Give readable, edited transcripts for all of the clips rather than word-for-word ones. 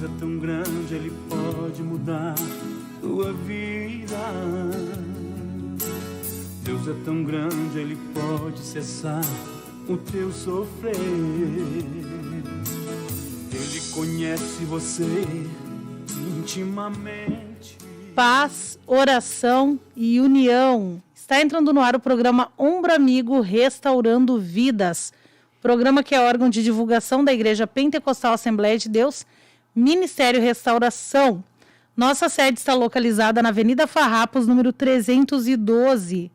Deus é tão grande, Ele pode mudar tua vida. Deus é tão grande, Ele pode cessar o teu sofrer. Ele conhece você intimamente. Paz, oração e união. Está entrando no ar o programa Ombro Amigo Restaurando Vidas. Programa que é órgão de divulgação da Igreja Pentecostal Assembleia de Deus, Ministério Restauração. Nossa sede está localizada na Avenida Farrapos, número 312.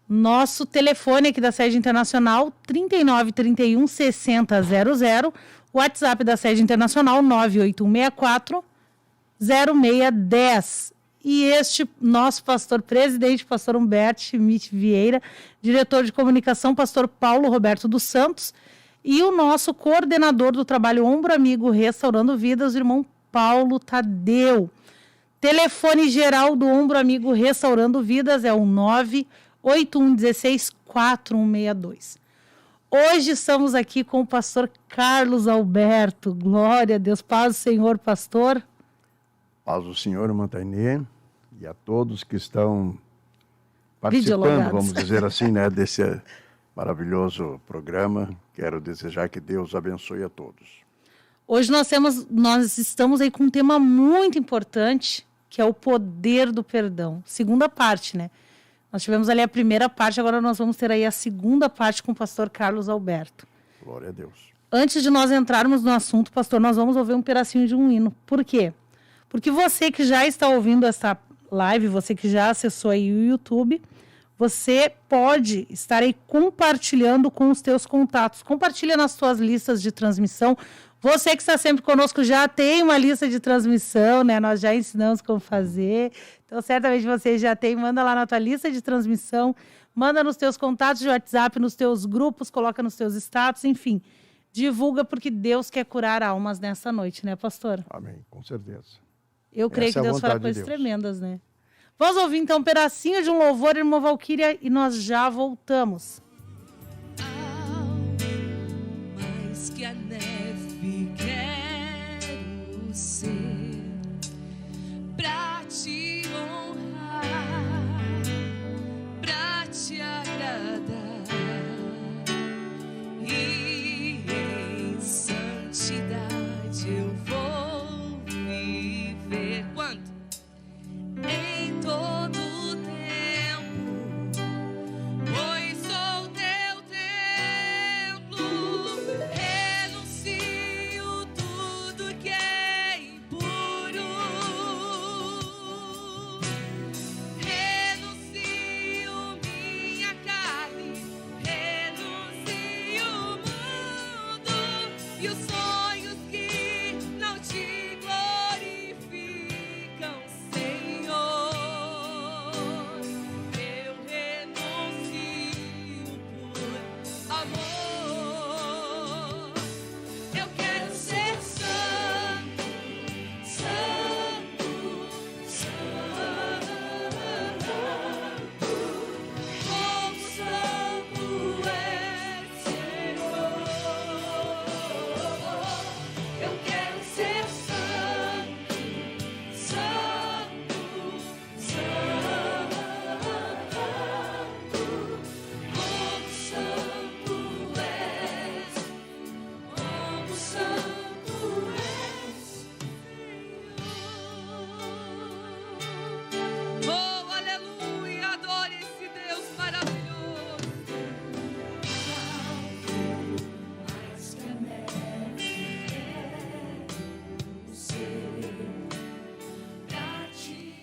Nosso telefone aqui da sede internacional, 3931 6000. WhatsApp da sede internacional, 98164 0610. E este nosso pastor presidente, pastor Humberto Schmidt Vieira, diretor de comunicação, pastor Paulo Roberto dos Santos, e o nosso coordenador do trabalho Ombro Amigo Restaurando Vidas, o irmão Paulo Tadeu. Telefone geral do Ombro Amigo Restaurando Vidas é o 981164162. Hoje estamos aqui com o pastor Carlos Alberto. Glória a Deus. Paz do Senhor, pastor. Paz do Senhor, irmã Tainê, e a todos que estão participando, vamos dizer assim, né, desse maravilhoso programa. Quero desejar que Deus abençoe a todos. Hoje nós estamos aí com um tema muito importante, que é o poder do perdão. Segunda parte, né? Nós tivemos ali a primeira parte, agora nós vamos ter aí a segunda parte com o pastor Carlos Alberto. Glória a Deus. Antes de nós entrarmos no assunto, pastor, nós vamos ouvir um pedacinho de um hino. Por quê? Porque você que já está ouvindo essa live, você que já acessou aí o YouTube, você pode estar aí compartilhando com os teus contatos. Compartilha nas tuas listas de transmissão. Você que está sempre conosco já tem uma lista de transmissão, né? Nós já ensinamos como fazer. Então, certamente você já tem. Manda lá na tua lista de transmissão. Manda nos teus contatos de WhatsApp, nos teus grupos, coloca nos teus status, enfim. Divulga, porque Deus quer curar almas nessa noite, né, pastor? Amém, com certeza. Eu creio que Deus fará coisas tremendas, né? Vamos ouvir, então, um pedacinho de um louvor, irmã Valquíria, e nós já voltamos. Mais que a neve quero ser, pra te honrar, pra te agradar, e em santidade eu vou viver. Quando? Em todo o tempo, pois sou teu templo. Renuncio tudo que é impuro, renuncio minha carne, renuncio o mundo e os sonhos que não te glorificam, Senhor. Eu renuncio por amor. Eu quero ser santo, santo, santo, como santo é, Senhor. Eu quero ser santo, santo, santo, como santo és, como santo és, Senhor. Oh, aleluia, adore esse Deus maravilhoso. Mais que a neve quero ser, pra ti.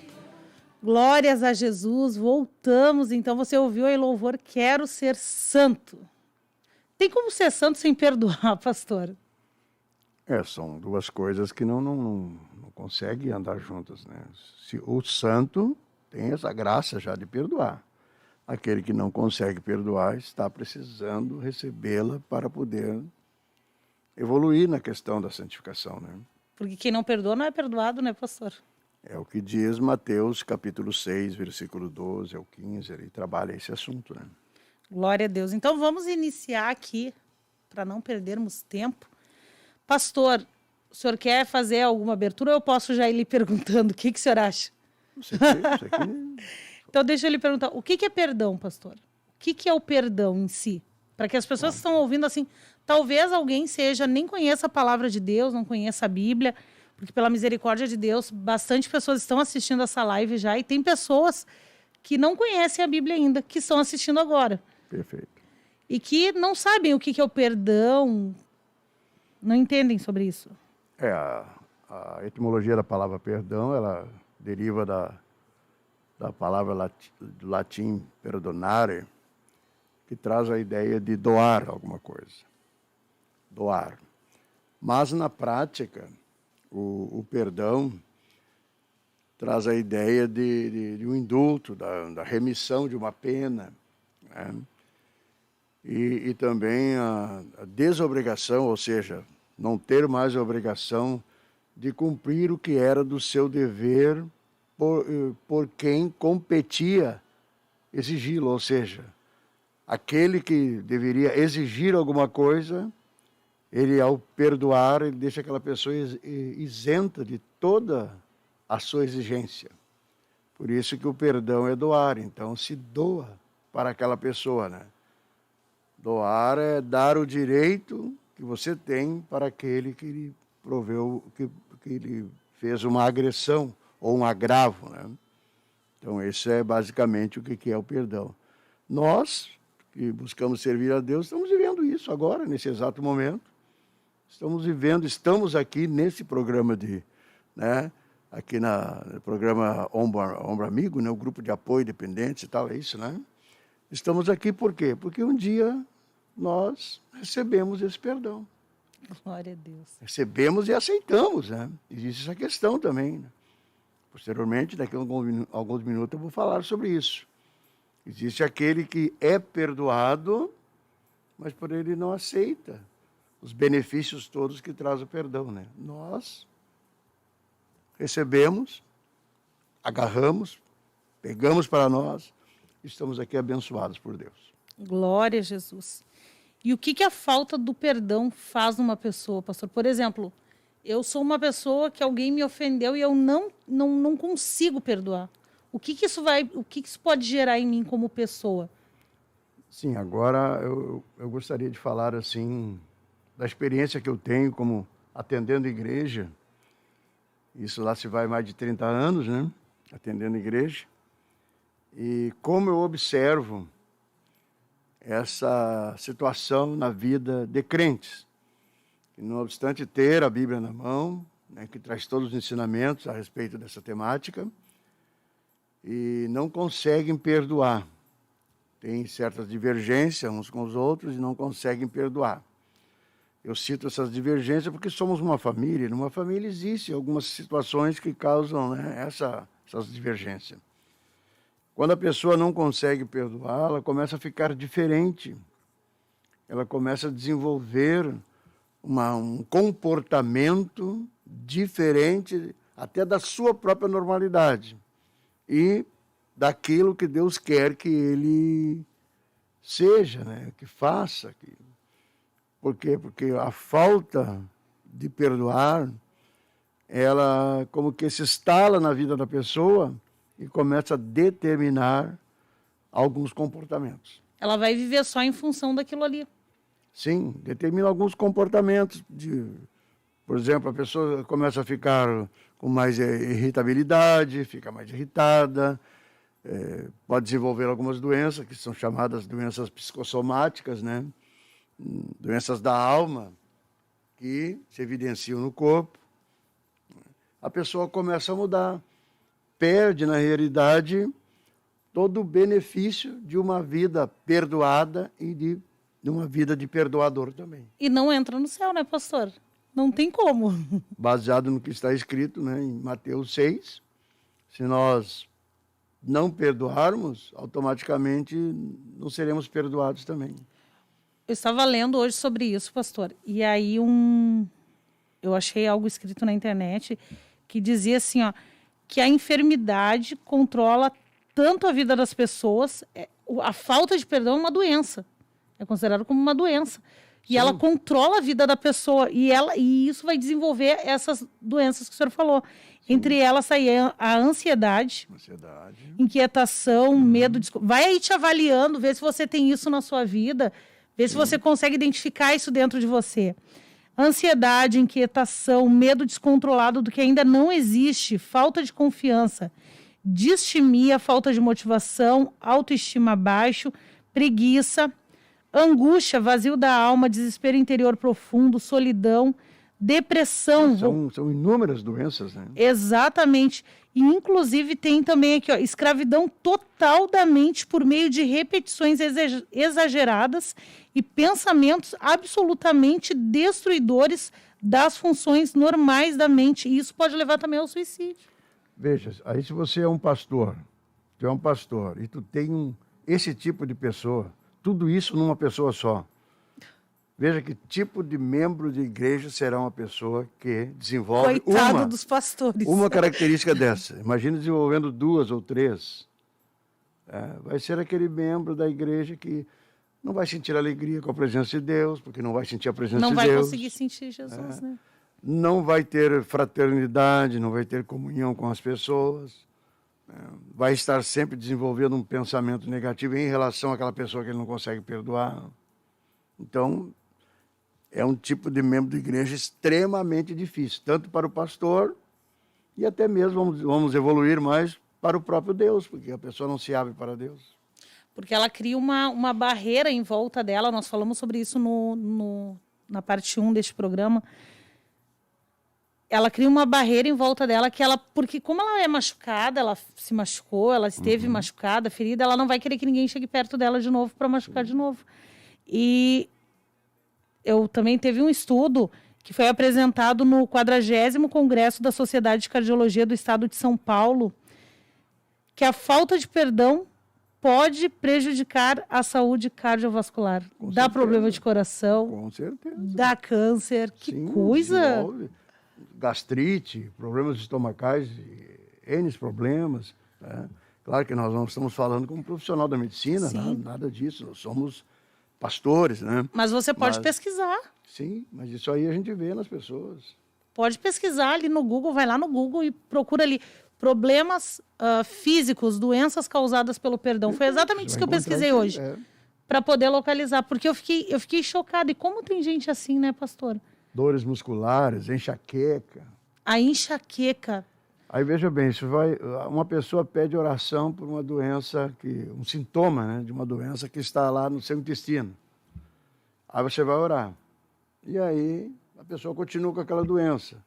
Glórias a Jesus, voltamos. Então você ouviu aí louvor, quero ser santo. Tem como ser santo sem perdoar, pastor? São duas coisas que não conseguem andar juntas, né? Se o santo tem essa graça já de perdoar. Aquele que não consegue perdoar está precisando recebê-la para poder evoluir na questão da santificação, né? Porque quem não perdoa não é perdoado, né, pastor? É o que diz Mateus capítulo 6, versículo 12 ao 15, ele trabalha esse assunto, né? Glória a Deus. Então vamos iniciar aqui, para não perdermos tempo. Pastor, O senhor quer fazer alguma abertura ou eu posso já ir lhe perguntando? O que o senhor acha? Isso aqui Então, deixa eu lhe perguntar. O que é perdão, pastor? O que é o perdão em si? Para que as pessoas que estão ouvindo assim, talvez alguém nem conheça a palavra de Deus, não conheça a Bíblia, porque pela misericórdia de Deus, bastante pessoas estão assistindo essa live já e tem pessoas que não conhecem a Bíblia ainda, que estão assistindo agora. Perfeito. E que não sabem o que é o perdão, não entendem sobre isso. A etimologia da palavra perdão, ela deriva da palavra do latim perdonare, que traz a ideia de doar alguma coisa. Doar. Mas, na prática, o perdão traz a ideia de um indulto, da remissão de uma pena, né? E também a desobrigação, ou seja, não ter mais a obrigação de cumprir o que era do seu dever por quem competia exigi-lo, ou seja, aquele que deveria exigir alguma coisa, ele, ao perdoar, ele deixa aquela pessoa isenta de toda a sua exigência. Por isso que o perdão é doar, então se doa para aquela pessoa, né? Doar é dar o direito que você tem para aquele que lhe proveu, que lhe fez uma agressão ou um agravo, né? Então, esse é basicamente o que é o perdão. Nós, que buscamos servir a Deus, estamos vivendo isso agora, nesse exato momento. Estamos aqui nesse programa aqui no programa Ombro Amigo, né? O grupo de apoio dependentes e tal, é isso, né? Estamos aqui por quê? Porque um dia nós recebemos esse perdão. Glória a Deus. Recebemos e aceitamos, né? Existe essa questão também, né? Posteriormente, daqui a alguns minutos, eu vou falar sobre isso. Existe aquele que é perdoado, mas por ele não aceita os benefícios todos que traz o perdão, né? Nós recebemos, agarramos, pegamos para nós, estamos aqui abençoados por Deus. Glória a Jesus. E o que a falta do perdão faz numa pessoa, pastor? Por exemplo, eu sou uma pessoa que alguém me ofendeu e eu não consigo perdoar. O que isso pode gerar em mim como pessoa? Sim, agora eu gostaria de falar assim da experiência que eu tenho como atendendo igreja. Isso lá se vai mais de 30 anos, né? Atendendo igreja. E como eu observo essa situação na vida de crentes, que não obstante ter a Bíblia na mão, né, que traz todos os ensinamentos a respeito dessa temática, e não conseguem perdoar. Tem certas divergências uns com os outros e não conseguem perdoar. Eu cito essas divergências porque somos uma família, e numa família existem algumas situações que causam, né, essas divergências. Quando a pessoa não consegue perdoar, ela começa a ficar diferente. Ela começa a desenvolver um comportamento diferente até da sua própria normalidade e daquilo que Deus quer que ele seja, né? Que faça. Por quê? Porque a falta de perdoar, ela como que se instala na vida da pessoa e começa a determinar alguns comportamentos. Ela vai viver só em função daquilo ali. Sim, determina alguns comportamentos. Por exemplo, a pessoa começa a ficar com mais irritabilidade, fica mais irritada, pode desenvolver algumas doenças, que são chamadas doenças psicossomáticas, né? Doenças da alma, que se evidenciam no corpo. A pessoa começa a mudar. Perde, na realidade, todo o benefício de uma vida perdoada e de uma vida de perdoador também. E não entra no céu, né, pastor? Não tem como. Baseado no que está escrito, né, em Mateus 6, se nós não perdoarmos, automaticamente não seremos perdoados também. Eu estava lendo hoje sobre isso, pastor, e aí eu achei algo escrito na internet que dizia assim, ó, que a enfermidade controla tanto a vida das pessoas, a falta de perdão é uma doença, é considerado como uma doença. E ela controla a vida da pessoa. E isso vai desenvolver essas doenças que o senhor falou. Entre elas, aí, a ansiedade, inquietação, medo. Vai aí te avaliando, ver se você tem isso na sua vida, ver se você consegue identificar isso dentro de você. Ansiedade, inquietação, medo descontrolado do que ainda não existe, falta de confiança, distimia, falta de motivação, autoestima baixo, preguiça, angústia, vazio da alma, desespero interior profundo, solidão, depressão. São inúmeras doenças, né? Exatamente. E, inclusive, tem também aqui, ó, escravidão total da mente por meio de repetições exageradas e pensamentos absolutamente destruidores das funções normais da mente. E isso pode levar também ao suicídio. Veja, aí se você é um pastor, tu é um pastor, e tu tem esse tipo de pessoa, tudo isso numa pessoa só. Veja que tipo de membro de igreja será uma pessoa que desenvolve dos pastores. Uma característica dessa. Imagina desenvolvendo 2 ou 3. Vai ser aquele membro da igreja que não vai sentir alegria com a presença de Deus, porque não vai sentir a presença de Deus. Não vai conseguir sentir Jesus, né? Não vai ter fraternidade, não vai ter comunhão com as pessoas. Vai estar sempre desenvolvendo um pensamento negativo em relação àquela pessoa que ele não consegue perdoar. Então, é um tipo de membro de igreja extremamente difícil, tanto para o pastor e até mesmo, vamos evoluir mais, para o próprio Deus, porque a pessoa não se abre para Deus. Porque ela cria uma barreira em volta dela, nós falamos sobre isso na parte 1 deste programa. Ela cria uma barreira em volta dela, porque como ela é machucada, ela se machucou, ela esteve machucada, ferida, ela não vai querer que ninguém chegue perto dela de novo para machucar de novo. E eu também teve um estudo que foi apresentado no 40º Congresso da Sociedade de Cardiologia do Estado de São Paulo, que a falta de perdão pode prejudicar a saúde cardiovascular. Dá problema de coração. Com certeza. Dá câncer. Que Sim, coisa! Desenvolve gastrite, problemas estomacais, N problemas. Né? Claro que nós não estamos falando como profissional da medicina, nada disso. Nós somos pastores, né? Mas você pode pesquisar. Sim, mas isso aí a gente vê nas pessoas. Pode pesquisar ali no Google, vai lá no Google e procura ali problemas físicos, doenças causadas pelo perdão. Foi exatamente isso que eu pesquisei hoje, para poder localizar, porque eu fiquei chocada. E como tem gente assim, né, pastor? Dores musculares, enxaqueca. A enxaqueca. Aí veja bem, uma pessoa pede oração por uma doença, um sintoma, né, de uma doença que está lá no seu intestino. Aí você vai orar. E aí a pessoa continua com aquela doença.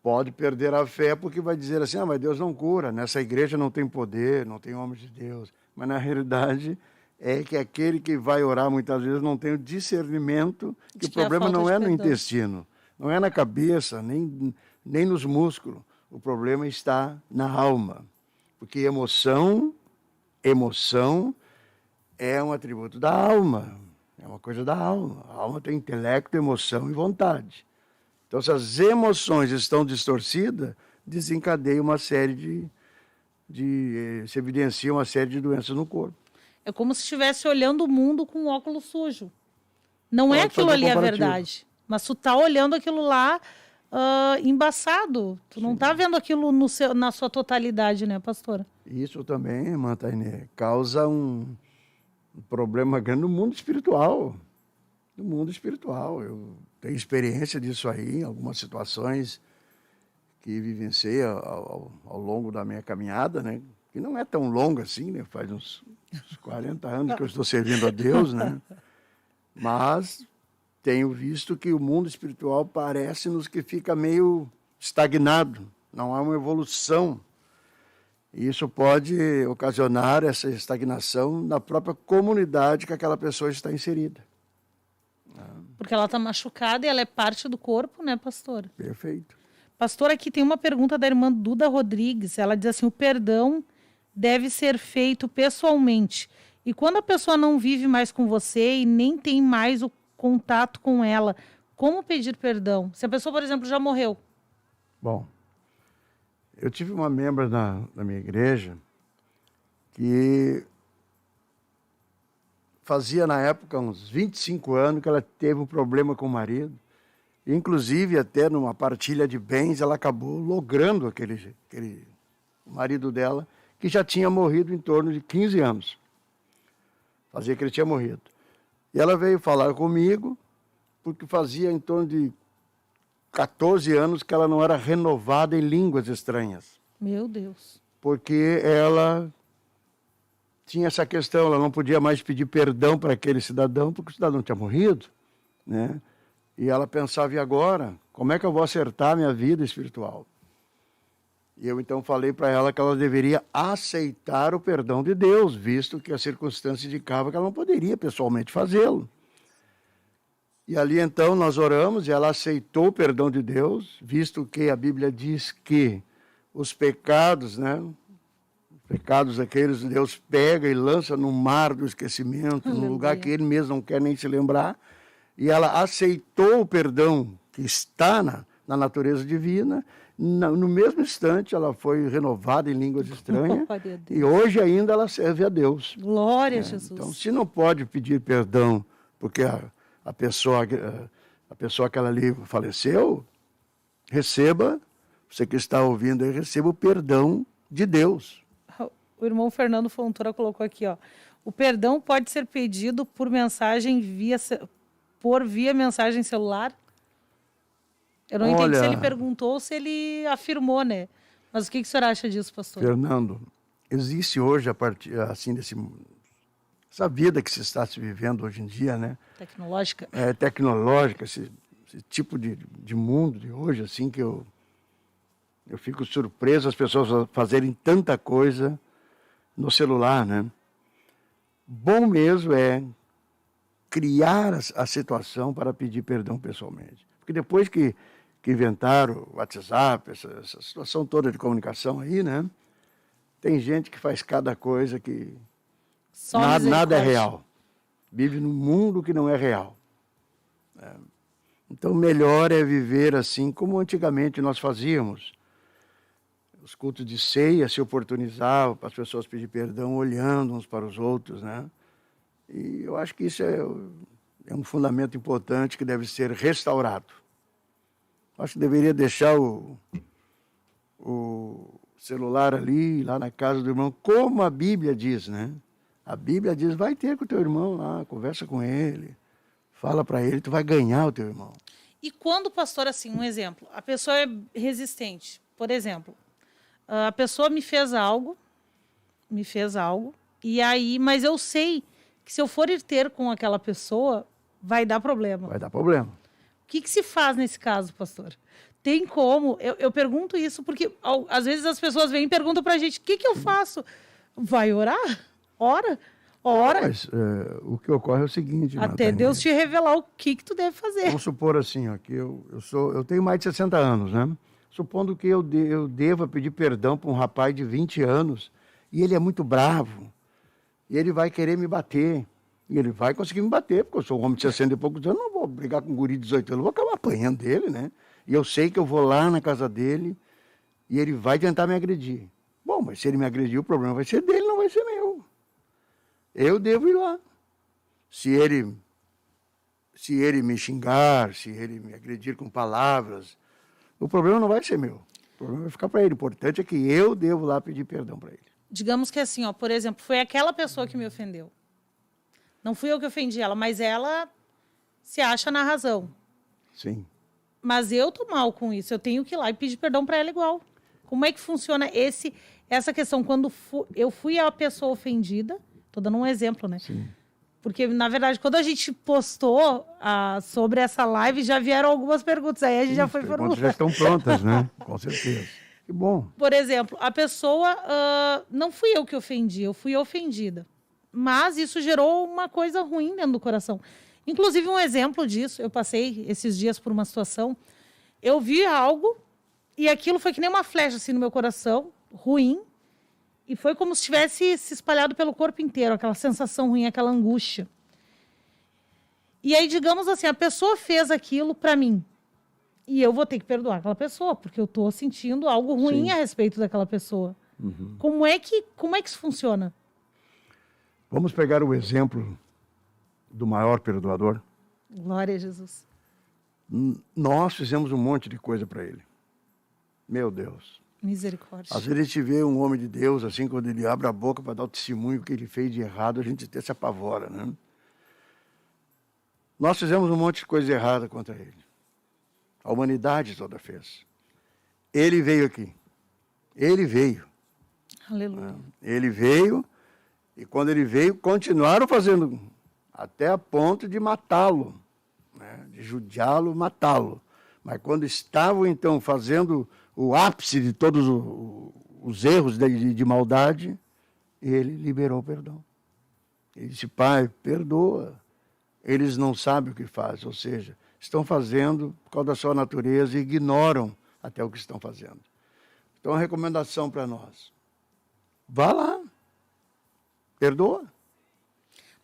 Pode perder a fé porque vai dizer assim, mas Deus não cura, nessa igreja não tem poder, não tem homens de Deus. Mas na realidade é que aquele que vai orar muitas vezes não tem o discernimento que o problema não é no intestino, não é na cabeça, nem nos músculos. O problema está na alma. Porque emoção é um atributo da alma, é uma coisa da alma. A alma tem intelecto, emoção e vontade. Então, se as emoções estão distorcidas, desencadeia uma série se evidencia uma série de doenças no corpo. É como se estivesse olhando o mundo com um óculos sujo. Não é aquilo ali a verdade. Mas tu tá olhando aquilo lá embaçado. Tu não tá vendo aquilo na sua totalidade, né, pastora? Isso também, irmã Tainê, causa um problema grande no mundo espiritual. No mundo espiritual. Eu tenho experiência disso aí, em algumas situações que vivenciei ao longo da minha caminhada, né? Que não é tão longa assim, né? Faz uns 40 anos que eu estou servindo a Deus, né? Mas tenho visto que o mundo espiritual parece-nos que fica meio estagnado, não há uma evolução. E isso pode ocasionar essa estagnação na própria comunidade que aquela pessoa está inserida. Porque ela está machucada e ela é parte do corpo, né, pastor? Perfeito. Pastor, aqui tem uma pergunta da irmã Duda Rodrigues. Ela diz assim, o perdão deve ser feito pessoalmente. E quando a pessoa não vive mais com você e nem tem mais o contato com ela, como pedir perdão? Se a pessoa, por exemplo, já morreu. Bom, eu tive uma membra na minha igreja que fazia na época uns 25 anos que ela teve um problema com o marido. Inclusive, até numa partilha de bens, ela acabou logrando aquele marido dela, que já tinha morrido em torno de 15 anos. Fazia que ele tinha morrido. E ela veio falar comigo, porque fazia em torno de 14 anos que ela não era renovada em línguas estranhas. Meu Deus. Porque ela tinha essa questão, ela não podia mais pedir perdão para aquele cidadão, porque o cidadão tinha morrido, né? E ela pensava, e agora? Como é que eu vou acertar a minha vida espiritual? E eu então falei para ela que ela deveria aceitar o perdão de Deus, visto que a circunstância indicava que ela não poderia pessoalmente fazê-lo. E ali então nós oramos e ela aceitou o perdão de Deus, visto que a Bíblia diz que os pecados, né? Pecados aqueles, Deus pega e lança no mar do esquecimento, num lugar que ele mesmo não quer nem se lembrar. E ela aceitou o perdão que está na natureza divina. No mesmo instante, ela foi renovada em línguas estranhas. E hoje ainda ela serve a Deus. Glória a Jesus. Então, se não pode pedir perdão porque a pessoa que ela ali faleceu, receba, você que está ouvindo aí, receba o perdão de Deus. O irmão Fernando Fontoura colocou aqui, ó. O perdão pode ser pedido por mensagem via mensagem celular? Eu não entendi se ele perguntou ou se ele afirmou, né? Mas o que o senhor acha disso, pastor? Fernando, existe hoje, a partir assim, essa vida que se está se vivendo hoje em dia, né? Tecnológica? É tecnológica, esse tipo de mundo de hoje, assim, que eu fico surpreso as pessoas fazerem tanta coisa no celular, né? Bom mesmo é criar a situação para pedir perdão pessoalmente. Porque depois que inventaram o WhatsApp, essa situação toda de comunicação aí, né? Tem gente que faz cada coisa que nada é real. Vive num mundo que não é real. Então, melhor é viver assim como antigamente nós fazíamos. Os cultos de ceia se oportunizavam para as pessoas pedir perdão olhando uns para os outros, né? E eu acho que isso é um fundamento importante que deve ser restaurado. Acho que deveria deixar o celular ali, lá na casa do irmão, como a Bíblia diz, né? A Bíblia diz, vai ter com o teu irmão lá, conversa com ele, fala para ele, tu vai ganhar o teu irmão. E quando, pastor, assim, um exemplo, a pessoa é resistente, por exemplo, a pessoa me fez algo, e aí, mas eu sei que se eu for ir ter com aquela pessoa, vai dar problema. Vai dar problema. O que se faz nesse caso, pastor? Tem como? Eu pergunto isso porque às vezes as pessoas vêm e perguntam pra gente, o que eu faço? Vai orar? Ora? Mas o que ocorre é o seguinte... Até Deus te revelar o que tu deve fazer. Vamos supor assim, ó, que eu tenho mais de 60 anos, né? Supondo que eu deva pedir perdão para um rapaz de 20 anos e ele é muito bravo e ele vai querer me bater. E ele vai conseguir me bater, porque eu sou um homem de 60 e poucos anos, não vou brigar com um guri de 18 anos, vou acabar apanhando dele, né? E eu sei que eu vou lá na casa dele e ele vai tentar me agredir. Bom, mas se ele me agredir, o problema vai ser dele, não vai ser meu. Eu devo ir lá. Se ele me xingar, se ele me agredir com palavras, o problema não vai ser meu. O problema vai ficar para ele. O importante é que eu devo lá pedir perdão para ele. Digamos que assim, ó, por exemplo, foi aquela pessoa que me ofendeu. Não fui eu que ofendi ela, mas ela se acha na razão. Sim. Mas eu tô mal com isso. Eu tenho que ir lá e pedir perdão para ela igual. Como é que funciona essa questão? Quando eu fui a pessoa ofendida, tô dando um exemplo, né? Sim. Porque, na verdade, quando a gente postou sobre essa live, já vieram algumas perguntas. Aí a gente já foi formulando. Já estão prontas, né? Com certeza. Que bom. Por exemplo, a pessoa... não fui eu que ofendi, eu fui ofendida. Mas isso gerou uma coisa ruim dentro do coração. Inclusive, um exemplo disso, eu passei esses dias por uma situação, eu vi algo e aquilo foi que nem uma flecha assim no meu coração, ruim, e foi como se tivesse se espalhado pelo corpo inteiro, aquela sensação ruim, aquela angústia. E aí, digamos assim, a pessoa fez aquilo para mim, e eu vou ter que perdoar aquela pessoa, porque eu estou sentindo algo ruim a respeito daquela pessoa. Uhum. Como é que isso funciona? Vamos pegar o exemplo do maior perdoador? Glória a Jesus. Nós fizemos um monte de coisa para ele. Meu Deus. Misericórdia. Às vezes a gente vê um homem de Deus, assim, quando ele abre a boca para dar o testemunho que ele fez de errado, a gente até se apavora, né? Nós fizemos um monte de coisa errada contra ele. A humanidade toda fez. Ele veio aqui. Ele veio. Aleluia. Ele veio, e quando ele veio, continuaram fazendo, até a ponto de matá-lo, né? De judiá-lo, matá-lo. Mas quando estavam, então, fazendo o ápice de todos os erros de maldade, ele liberou o perdão. Ele disse, Pai, perdoa. Eles não sabem o que fazem, ou seja, estão fazendo por causa da sua natureza e ignoram até o que estão fazendo. Então, a recomendação para nós, vá lá, perdoa.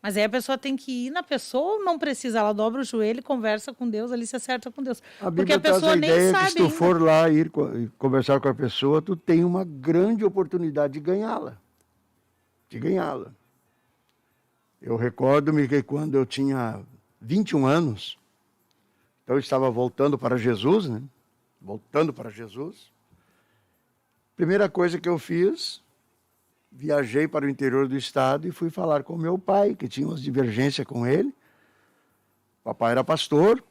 Mas aí a pessoa tem que ir na pessoa ou não precisa? Ela dobra o joelho e conversa com Deus, ali se acerta com Deus. A Porque Bíblia a traz pessoa a nem ideia que sabe se tu ainda. for lá e conversar com a pessoa, tu tem uma grande oportunidade de ganhá-la. De ganhá-la. Eu recordo-me que quando eu tinha 21 anos, então eu estava voltando para Jesus, né? Voltando para Jesus. Primeira coisa que eu fiz, viajei para o interior do estado e fui falar com meu pai, que tinha umas divergências com ele. Papai era pastor.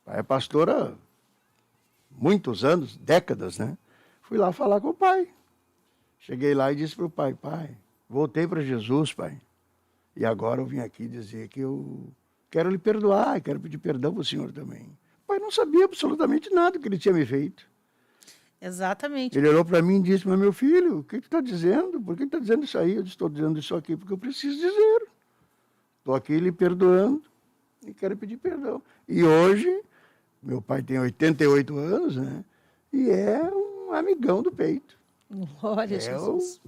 Pai é pastor há muitos anos, décadas, né? Fui lá falar com o pai. Cheguei lá e disse para o pai, pai, voltei para Jesus, pai. E agora eu vim aqui dizer que eu quero lhe perdoar, quero pedir perdão para o senhor também. O pai não sabia absolutamente nada que ele tinha me feito. Exatamente. Ele olhou para mim e disse, mas meu filho, o que tu está dizendo? Por que tu está dizendo isso aí? Eu disse, estou dizendo isso aqui porque eu preciso dizer. Estou aqui lhe perdoando e quero pedir perdão. E hoje, meu pai tem 88 anos, né? E é um amigão do peito. Glória a Jesus.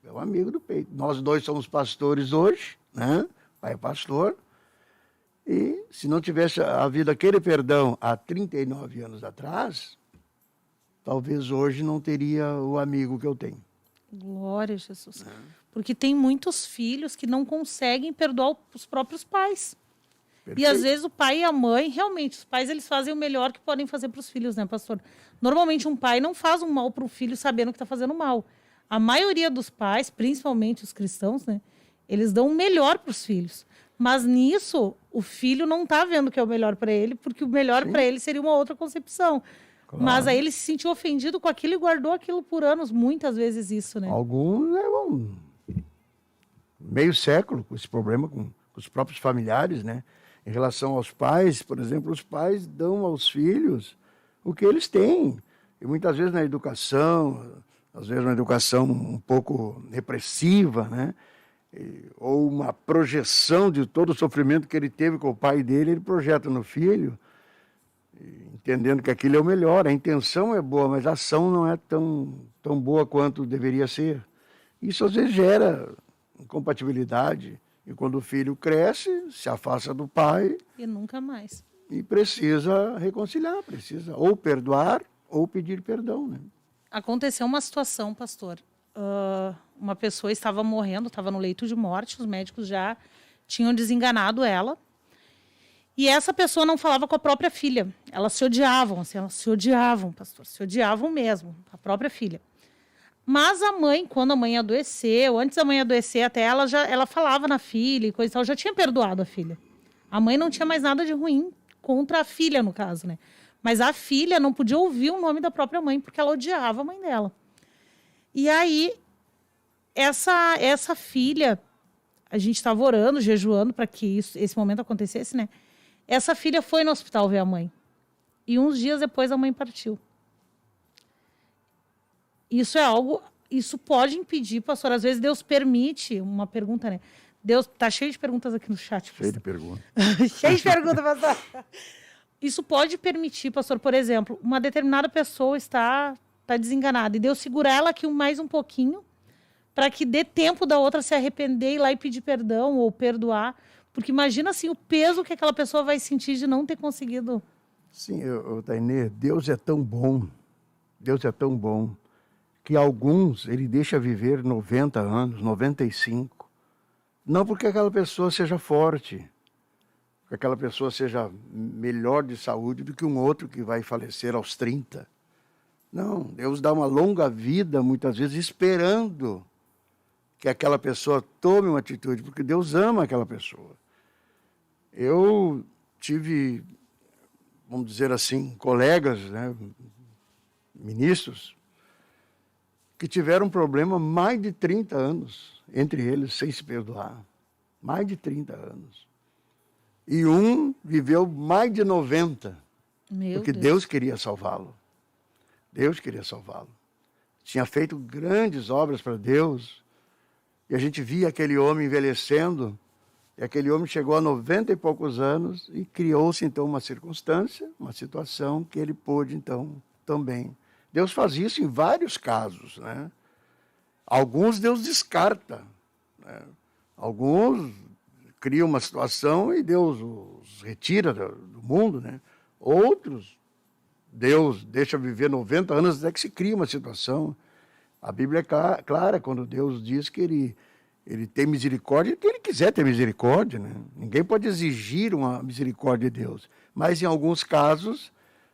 É um amigo do peito. Nós dois somos pastores hoje, né? Pai é pastor. E se não tivesse havido aquele perdão há 39 anos atrás, talvez hoje não teria o amigo que eu tenho. Glória a Jesus. Porque tem muitos filhos que não conseguem perdoar os próprios pais. Perfeito. E às vezes o pai e a mãe, realmente, os pais eles fazem o melhor que podem fazer para os filhos, né, pastor? Normalmente um pai não faz um mal para o filho sabendo que está fazendo mal. A maioria dos pais, principalmente os cristãos, né, eles dão o melhor para os filhos. Mas nisso, o filho não está vendo que é o melhor para ele, porque o melhor para ele seria uma outra concepção. Claro. Mas aí ele se sentiu ofendido com aquilo e guardou aquilo por anos, muitas vezes isso, né? Alguns levam meio século com esse problema com os próprios familiares, né? Em relação aos pais, por exemplo, os pais dão aos filhos o que eles têm. E muitas vezes na educação, às vezes uma educação um pouco repressiva, né? Ou uma projeção de todo o sofrimento que ele teve com o pai dele, ele projeta no filho, entendendo que aquilo é o melhor. A intenção é boa, mas a ação não é tão boa quanto deveria ser. Isso às vezes gera incompatibilidade. E quando o filho cresce, se afasta do pai. E nunca mais. E precisa reconciliar, precisa ou perdoar ou pedir perdão, né? Aconteceu uma situação, pastor. Uma pessoa estava morrendo, estava no leito de morte, os médicos já tinham desenganado ela. E essa pessoa não falava com a própria filha. Elas se odiavam, assim, pastor, se odiavam mesmo, a própria filha. Mas a mãe, quando a mãe adoeceu, antes da mãe adoecer, até ela falava na filha e coisa e tal, já tinha perdoado a filha. A mãe não tinha mais nada de ruim contra a filha, no caso, né? Mas a filha não podia ouvir o nome da própria mãe, porque ela odiava a mãe dela. E aí, essa filha, a gente estava orando, jejuando para que esse momento acontecesse, né? Essa filha foi no hospital ver a mãe. E uns dias depois a mãe partiu. Isso é algo, isso pode impedir, pastor. Às vezes Deus permite, uma pergunta, né? Deus, tá cheio de perguntas aqui no chat. Cheio de perguntas. Cheio de perguntas, pastor. Isso pode permitir, pastor, por exemplo, uma determinada pessoa está desenganada e Deus segura ela aqui mais um pouquinho para que dê tempo da outra se arrepender e ir lá e pedir perdão ou perdoar. Porque imagina assim o peso que aquela pessoa vai sentir de não ter conseguido. Sim, Tainê, Deus é tão bom, que alguns ele deixa viver 90 anos, 95, Não porque aquela pessoa seja forte, que aquela pessoa seja melhor de saúde do que um outro que vai falecer aos 30. Não, Deus dá uma longa vida, muitas vezes, esperando que aquela pessoa tome uma atitude, porque Deus ama aquela pessoa. Eu tive, vamos dizer assim, colegas, né, ministros, que tiveram um problema mais de 30 anos, entre eles, sem se perdoar. Mais de 30 anos. E um viveu mais de 90, porque Deus queria salvá-lo. Deus queria salvá-lo. Tinha feito grandes obras para Deus, e a gente via aquele homem envelhecendo, e aquele homem chegou a 90 e poucos anos, e criou-se então uma circunstância, uma situação que ele pôde então também. Deus faz isso em vários casos, né? Alguns Deus descarta, né? Alguns criam uma situação e Deus os retira do mundo, né? Outros, Deus deixa viver 90 anos até que se cria uma situação. A Bíblia é clara quando Deus diz que ele tem misericórdia, que ele quiser ter misericórdia, né? Ninguém pode exigir uma misericórdia de Deus. Mas em alguns casos,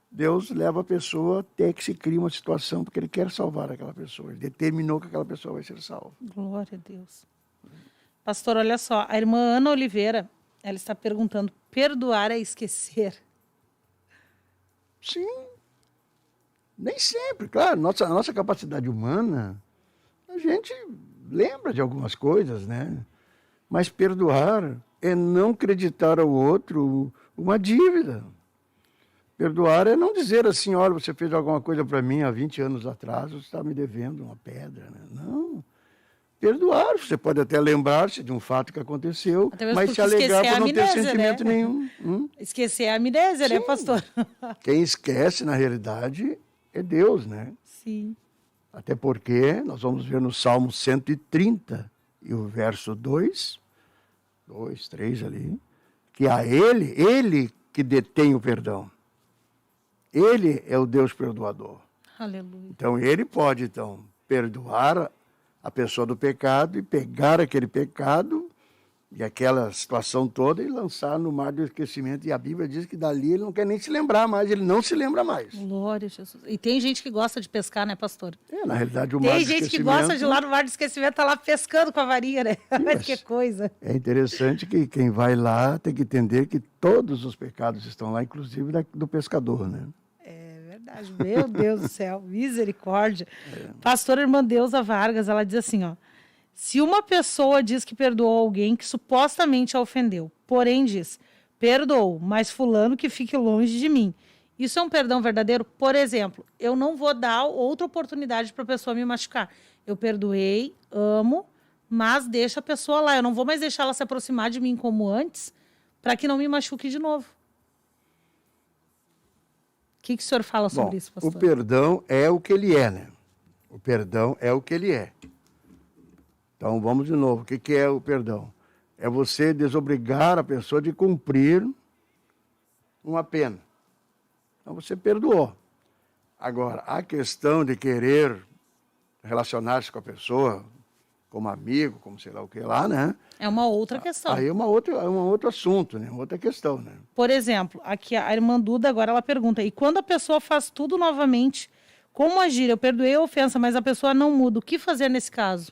Deus leva a pessoa até que se cria uma situação, porque ele quer salvar aquela pessoa. Ele determinou que aquela pessoa vai ser salva. Glória a Deus. Pastor, olha só, a irmã Ana Oliveira, ela está perguntando, perdoar é esquecer? Sim. Nem sempre, claro. A nossa capacidade humana, a gente lembra de algumas coisas, né? Mas perdoar é não acreditar ao outro uma dívida. Perdoar é não dizer assim, olha, você fez alguma coisa para mim há 20 anos atrás, você está me devendo uma pedra, né? Não. Perdoar, você pode até lembrar-se de um fato que aconteceu, mas se alegar por não ter sentimento, né? Nenhum. Esquecer a amnésia, né, pastor? Quem esquece, na realidade, é Deus, né? Sim. Até porque nós vamos ver no Salmo 130, e o verso 2, 3 ali, que a ele que detém o perdão. Ele é o Deus perdoador. Aleluia. Então, ele pode, então, perdoar a pessoa do pecado e pegar aquele pecado e aquela situação toda e lançar no mar do esquecimento. E a Bíblia diz que dali ele não quer nem se lembrar mais, ele não se lembra mais. Glória a Jesus. E tem gente que gosta de pescar, né, pastor? Na realidade, o mar do esquecimento... Tem gente que gosta de ir lá no mar do esquecimento, tá lá pescando com a varinha, né? Mas que coisa. É interessante que quem vai lá tem que entender que todos os pecados estão lá, inclusive do pescador, né? Verdade. Meu Deus do céu, misericórdia. Pastora Irmã Deusa Vargas, ela diz assim, ó, se uma pessoa diz que perdoou alguém que supostamente a ofendeu, porém diz, perdoou, mas fulano que fique longe de mim, isso é um perdão verdadeiro? Por exemplo, eu não vou dar outra oportunidade para a pessoa me machucar. Eu perdoei, amo, mas deixa a pessoa lá. Eu não vou mais deixar ela se aproximar de mim como antes, para que não me machuque de novo. O que o senhor fala sobre isso, pastor? O perdão é o que ele é, né? O perdão é o que ele é. Então, vamos de novo. O que é o perdão? É você desobrigar a pessoa de cumprir uma pena. Então, você perdoou. Agora, a questão de querer relacionar-se com a pessoa, como amigo, como sei lá o que lá, né? É uma outra questão. Aí é um outro assunto, né? Uma outra questão, né? Por exemplo, aqui a irmã Duda agora ela pergunta, e quando a pessoa faz tudo novamente, como agir? Eu perdoei a ofensa, mas a pessoa não muda. O que fazer nesse caso?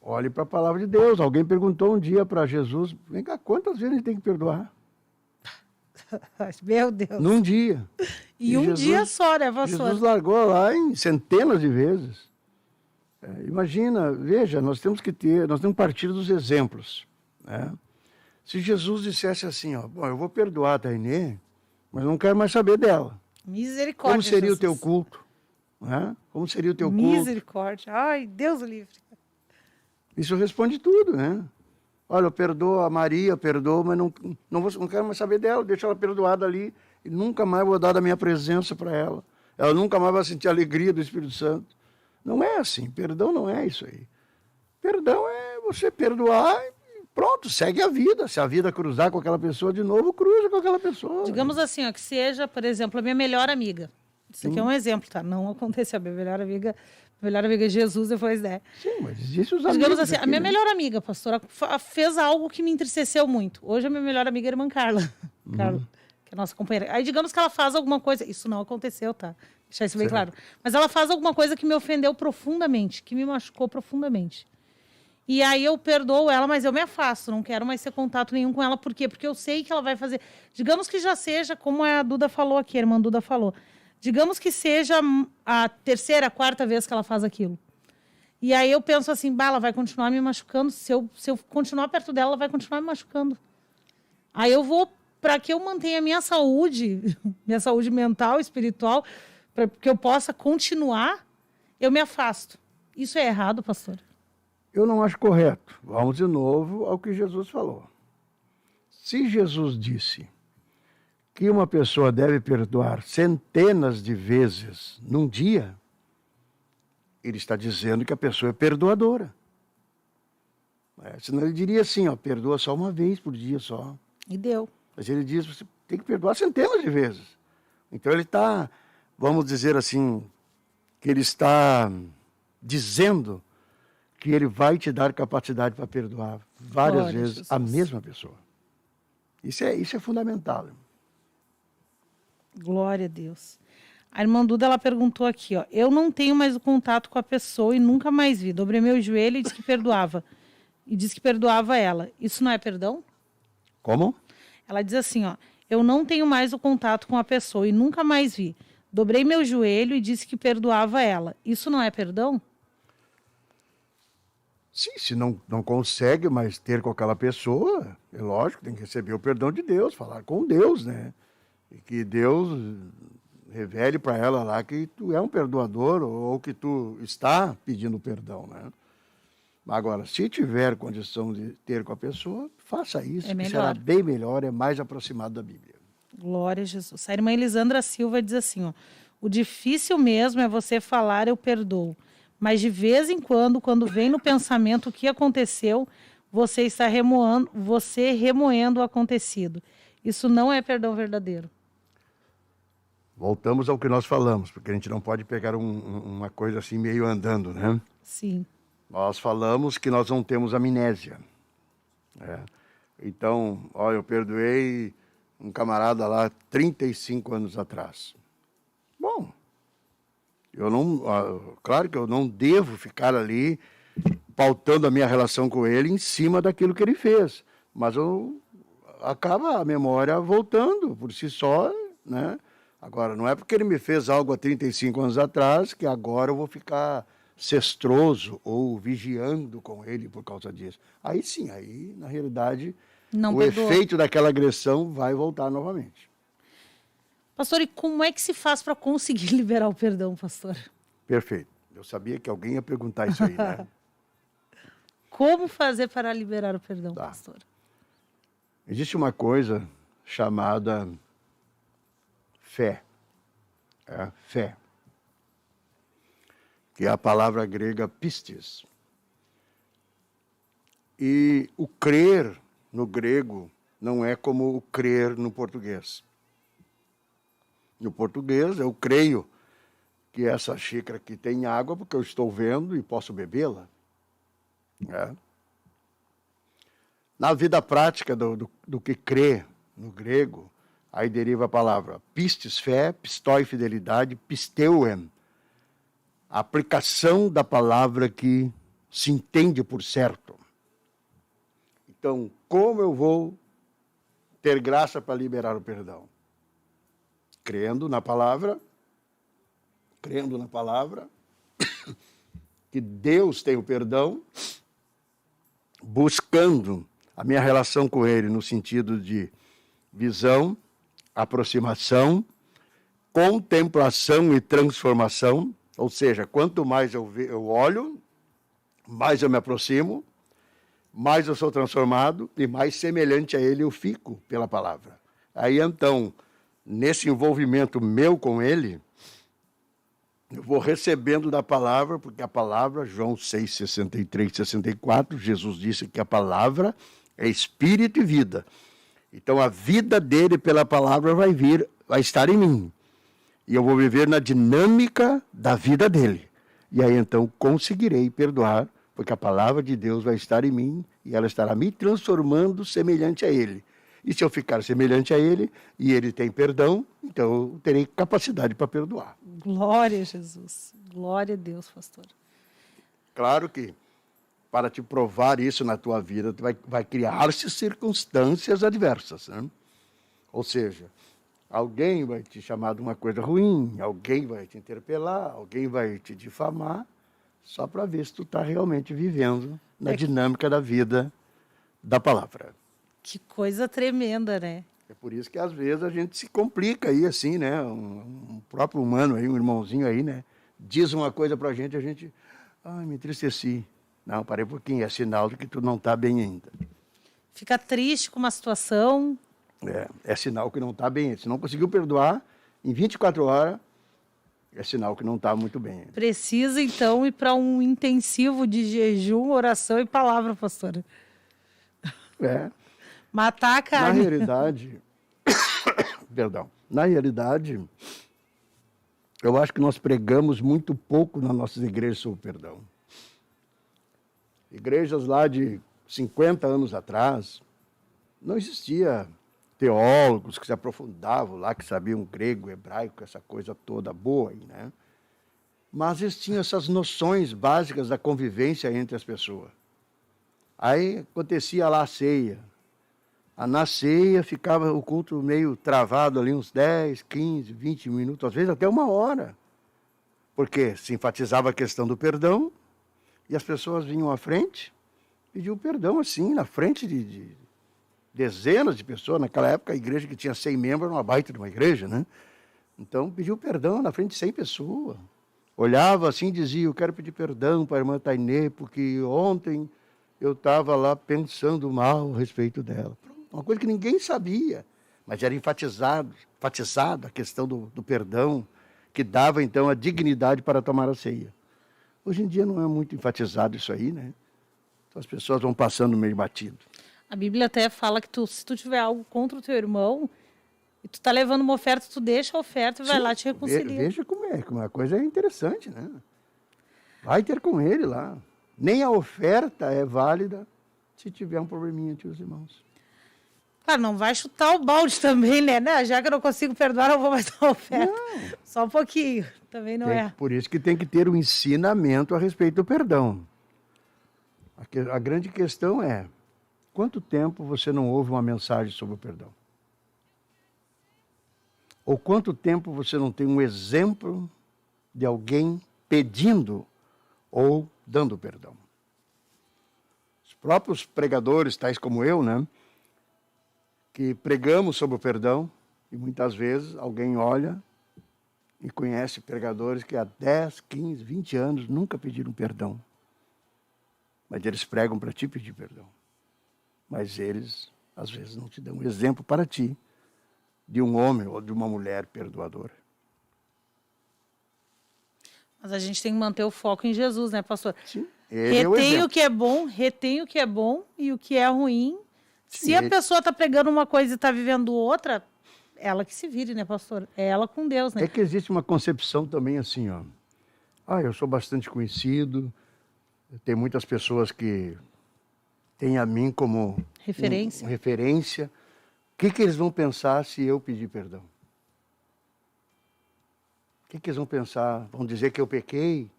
Olhe para a palavra de Deus. Alguém perguntou um dia para Jesus, vem cá, quantas vezes a gente tem que perdoar? Meu Deus. Num dia. E um Jesus, dia só, né, pastor? Jesus largou lá em centenas de vezes. Imagina, veja, nós temos que partir dos exemplos, né? Se Jesus dissesse assim, ó, bom, eu vou perdoar a Tainê, mas não quero mais saber dela. Misericórdia. Como seria Jesus. o teu culto? Né? Como seria o teu culto? Misericórdia. Ai, Deus o livre. Isso responde tudo, né? Olha, eu perdoo a Maria, perdoo, mas não quero mais saber dela, deixa ela perdoada ali e nunca mais vou dar da minha presença para ela. Ela nunca mais vai sentir a alegria do Espírito Santo. Não é assim, perdão não é isso aí. Perdão é você perdoar e pronto, segue a vida. Se a vida cruzar com aquela pessoa de novo, cruza com aquela pessoa. Digamos assim, ó, que seja, por exemplo, a minha melhor amiga. Isso aqui é um exemplo, tá? Não aconteceu. A minha melhor amiga Melhor amiga é Jesus, depois é. Sim, mas existem os Digamos amigos assim, aqui, a minha né? melhor amiga, pastora, fez algo que me entristeceu muito. Hoje a minha melhor amiga é a irmã Carla. Carla, que é a nossa companheira. Aí digamos que ela faz alguma coisa, isso não aconteceu, tá? Deixar isso bem claro. Mas ela faz alguma coisa que me ofendeu profundamente, que me machucou profundamente. E aí eu perdoo ela, mas eu me afasto, não quero mais ter contato nenhum com ela. Por quê? Porque eu sei que ela vai fazer... Digamos que já seja, como a Duda falou aqui, a irmã Duda falou. Digamos que seja a terceira, quarta vez que ela faz aquilo. E aí eu penso assim, bah, ela vai continuar me machucando. Se eu continuar perto dela, ela vai continuar me machucando. Aí eu vou, para que eu mantenha a minha saúde mental, espiritual, para que eu possa continuar, eu me afasto. Isso é errado, pastor? Eu não acho correto. Vamos de novo ao que Jesus falou. Se Jesus disse que uma pessoa deve perdoar centenas de vezes num dia, ele está dizendo que a pessoa é perdoadora. Senão ele diria assim, ó, perdoa só uma vez por dia só. E deu. Mas ele diz, você tem que perdoar centenas de vezes. Então ele está, vamos dizer assim, que ele está dizendo que ele vai te dar capacidade para perdoar várias Glória a vezes Jesus. a mesma pessoa. Isso é fundamental. Glória a Deus. A irmã Duda, ela perguntou aqui, ó. Eu não tenho mais o contato com a pessoa e nunca mais vi. Dobrei meu joelho e disse que perdoava. E disse que perdoava ela. Isso não é perdão? Como? Ela diz assim, ó. Eu não tenho mais o contato com a pessoa e nunca mais vi. Dobrei meu joelho e disse que perdoava ela. Isso não é perdão? Sim, se não consegue mais ter com aquela pessoa, é lógico, tem que receber o perdão de Deus, falar com Deus, né? E que Deus revele para ela lá que tu é um perdoador ou que tu está pedindo perdão, né? Agora, se tiver condição de ter com a pessoa, faça isso, É que será melhor. bem melhor, é mais aproximado da Bíblia. Glória a Jesus. A irmã Elisandra Silva diz assim, ó. O difícil mesmo é você falar eu perdoo. Mas de vez em quando vem no pensamento o que aconteceu, você está remoendo o acontecido. Isso não é perdão verdadeiro. Voltamos ao que nós falamos, porque a gente não pode pegar uma coisa assim meio andando, né? Sim. Nós falamos que nós não temos amnésia. Então, ó, eu perdoei um camarada lá 35 anos atrás. Bom, claro que eu não devo ficar ali pautando a minha relação com ele em cima daquilo que ele fez. Mas acaba a memória voltando por si só, né? Agora, não é porque ele me fez algo há 35 anos atrás que agora eu vou ficar cestroso ou vigiando com ele por causa disso. Aí sim, aí, na realidade, Não o perdoou. efeito daquela agressão vai voltar novamente. Pastor, e como é que se faz para conseguir liberar o perdão, pastor? Perfeito. Eu sabia que alguém ia perguntar isso aí, né? Como fazer para liberar o perdão, Tá. pastor? Existe uma coisa chamada fé. Fé. Que é a palavra grega pistis. E o crer no grego não é como o crer no português. No português, eu creio que essa xícara aqui tem água porque eu estou vendo e posso bebê-la. Na vida prática do que crê no grego, aí deriva a palavra pistis, fé, pistoi, fidelidade, pisteuem, a aplicação da palavra que se entende por certo. Então, como eu vou ter graça para liberar o perdão? Crendo na palavra, que Deus tem o perdão, buscando a minha relação com Ele no sentido de visão, aproximação, contemplação e transformação, ou seja, quanto mais eu olho, mais eu me aproximo, mais eu sou transformado e mais semelhante a Ele eu fico pela palavra. Aí então, nesse envolvimento meu com Ele, eu vou recebendo da palavra, porque a palavra, João 6, 63, 64, Jesus disse que a palavra é espírito e vida. Então a vida dele pela palavra vai estar em mim. E eu vou viver na dinâmica da vida dele. E aí então conseguirei perdoar, porque a palavra de Deus vai estar em mim e ela estará me transformando semelhante a Ele. E se eu ficar semelhante a Ele e Ele tem perdão, então eu terei capacidade para perdoar. Glória a Jesus. Glória a Deus, pastor. Claro que para te provar isso na tua vida, vai criar-se circunstâncias adversas, né? Ou seja, alguém vai te chamar de uma coisa ruim, alguém vai te interpelar, alguém vai te difamar, só para ver se tu está realmente vivendo na dinâmica da vida da palavra. Que coisa tremenda, né? É por isso que às vezes a gente se complica aí assim, né? Um próprio humano aí, um irmãozinho aí, né? Diz uma coisa para a gente, ai, me entristeci. Não, parei um pouquinho, é sinal de que tu não está bem ainda. Fica triste com uma situação. É sinal que não está bem. Se não conseguiu perdoar, em 24 horas, é sinal que não está muito bem. Precisa, então, ir para um intensivo de jejum, oração e palavra, pastora. Matar a carne. Na realidade, na realidade, eu acho que nós pregamos muito pouco nas nossas igrejas sobre o perdão. Igrejas lá de 50 anos atrás, não existia teólogos que se aprofundavam lá, que sabiam grego, hebraico, essa coisa toda boa aí, né? Mas eles tinham essas noções básicas da convivência entre as pessoas. Aí acontecia lá a ceia. Na ceia ficava o culto meio travado ali, uns 10, 15, 20 minutos, às vezes até 1 hora. Porque se enfatizava a questão do perdão, e as pessoas vinham à frente, pediam perdão assim, na frente de dezenas de pessoas. Naquela época, a igreja que tinha 100 membros era uma baita de uma igreja, né? Então, pediu perdão na frente de 100 pessoas. Olhava assim e dizia, eu quero pedir perdão para a irmã Tainê, porque ontem eu estava lá pensando mal a respeito dela. Uma coisa que ninguém sabia, mas era enfatizado a questão do perdão, que dava, então, a dignidade para tomar a ceia. Hoje em dia não é muito enfatizado isso aí, né? Então as pessoas vão passando meio batido. A Bíblia até fala que se tu tiver algo contra o teu irmão, e tu tá levando uma oferta, tu deixa a oferta e vai lá te reconciliar. Veja como é, que uma coisa é interessante, né? Vai ter com ele lá. Nem a oferta é válida se tiver um probleminha entre os irmãos. Claro, não vai chutar o balde também, né? Já que eu não consigo perdoar, não vou mais dar oferta. Não. Só um pouquinho, também não é. Por isso que tem que ter um ensinamento a respeito do perdão. A grande questão é, quanto tempo você não ouve uma mensagem sobre o perdão? Ou quanto tempo você não tem um exemplo de alguém pedindo ou dando perdão? Os próprios pregadores, tais como eu, né? Que pregamos sobre o perdão, e muitas vezes alguém olha e conhece pregadores que há 10, 15, 20 anos nunca pediram perdão. Mas eles pregam para ti pedir perdão. Mas eles, às vezes, não te dão um exemplo para ti de um homem ou de uma mulher perdoadora. Mas a gente tem que manter o foco em Jesus, né, pastor? Sim, retém o que é bom e o que é ruim. Se a pessoa está pregando uma coisa e está vivendo outra, ela que se vire, né, pastor? É ela com Deus, né? É que existe uma concepção também assim, ó. Eu sou bastante conhecido, tem muitas pessoas que têm a mim como referência. O que eles vão pensar se eu pedir perdão? O que eles vão pensar? Vão dizer que eu pequei?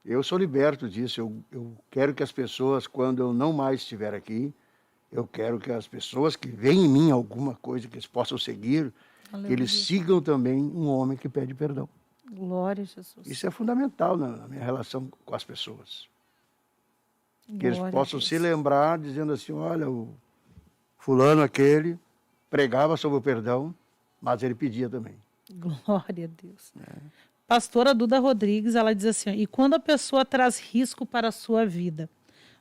Eu sou liberto disso. Eu quero que as pessoas, quando eu não mais estiver aqui, eu quero que as pessoas que veem em mim alguma coisa que eles possam seguir, que eles sigam também um homem que pede perdão. Glória a Jesus. Isso é fundamental na minha relação com as pessoas. Que eles possam se lembrar dizendo assim, olha, o fulano aquele pregava sobre o perdão, mas ele pedia também. Glória a Deus. Pastora Duda Rodrigues, ela diz assim, e quando a pessoa traz risco para a sua vida,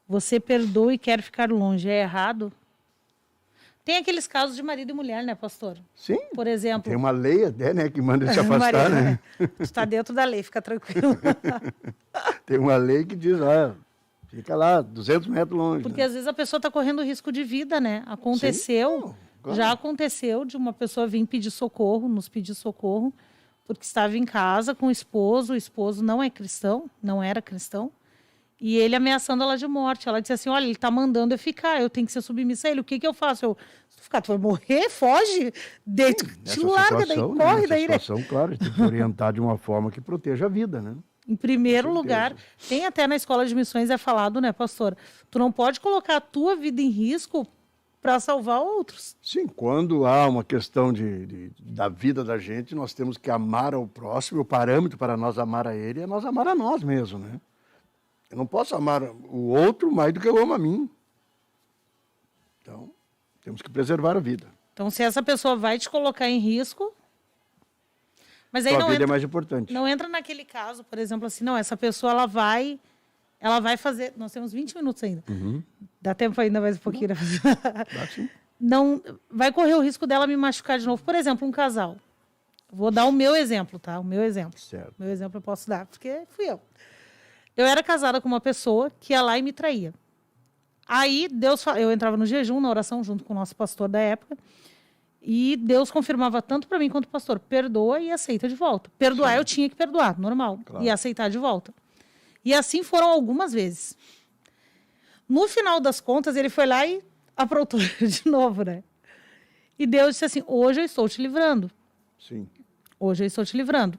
você perdoa e quer ficar longe, é errado? Tem aqueles casos de marido e mulher, né, pastor? Sim. Por exemplo... Tem uma lei até, né, que manda se afastar, né? Tu está dentro da lei, fica tranquilo. Tem uma lei que diz, fica lá, 200 metros longe. Porque às vezes a pessoa está correndo risco de vida, né? Aconteceu, Sim, claro. já aconteceu de uma pessoa vir pedir socorro, nos pedir socorro, porque estava em casa com o esposo não é cristão, não era cristão, e ele ameaçando ela de morte. Ela disse assim, olha, ele está mandando eu ficar, eu tenho que ser submissa a ele, o que eu faço? Se tu ficar, tu vai morrer, foge, te larga daí, corre daí, né? Situação, claro, tem que orientar de uma forma que proteja a vida, né? Em primeiro lugar, tem até na escola de missões é falado, né, pastor? Tu não pode colocar a tua vida em risco para salvar outros. Sim, quando há uma questão da vida da gente, nós temos que amar ao próximo, o parâmetro para nós amar a ele é nós amar a nós mesmos, né? Eu não posso amar o outro mais do que eu amo a mim. Então, temos que preservar a vida. Então, se essa pessoa vai te colocar em risco... Mas aí Sua não vida entra, é mais importante. não entra naquele caso, por exemplo, assim, não, essa pessoa ela vai fazer... Nós temos 20 minutos ainda. Dá tempo ainda mais um pouquinho. Dá sim. Não, vai correr o risco dela me machucar de novo. Por exemplo, um casal. Vou dar o meu exemplo, tá? O meu exemplo. Certo. Meu exemplo eu posso dar, porque fui eu. Eu era casada com uma pessoa que ia lá e me traía. Aí, eu entrava no jejum, na oração, junto com o nosso pastor da época, e Deus confirmava tanto para mim quanto o pastor, perdoa e aceita de volta. Perdoar, eu tinha que perdoar, normal, Claro. e aceitar de volta. E assim foram algumas vezes. No final das contas, ele foi lá e aprontou de novo, né? E Deus disse assim, hoje eu estou te livrando. Sim. Hoje eu estou te livrando.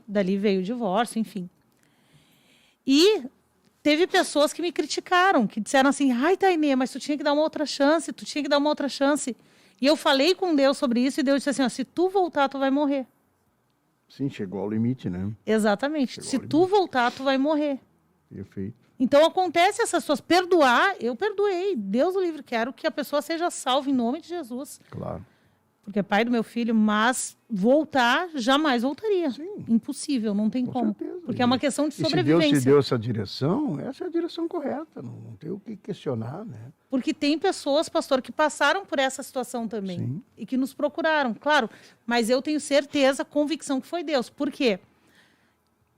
Dali veio o divórcio, enfim. E teve pessoas que me criticaram, que disseram assim, ai, Tainê, mas tu tinha que dar uma outra chance, tu tinha que dar uma outra chance. E eu falei com Deus sobre isso e Deus disse assim, ó, se tu voltar, tu vai morrer. Sim, chegou ao limite, né? Exatamente. Chegou Se ao tu limite. voltar, tu vai morrer. Perfeito. Então acontece essas pessoas. Perdoar, eu perdoei. Deus o livre, quero que a pessoa seja salva em nome de Jesus. Claro. Porque é pai do meu filho, mas voltar, jamais voltaria. Sim. Impossível, não tem Com como. certeza. Porque é uma questão de E se Deus sobrevivência. te deu essa direção, essa é a direção correta. Não tem o que questionar, né? Porque tem pessoas, pastor, que passaram por essa situação também. Sim. E que nos procuraram, claro. Mas eu tenho certeza, convicção que foi Deus. Por quê?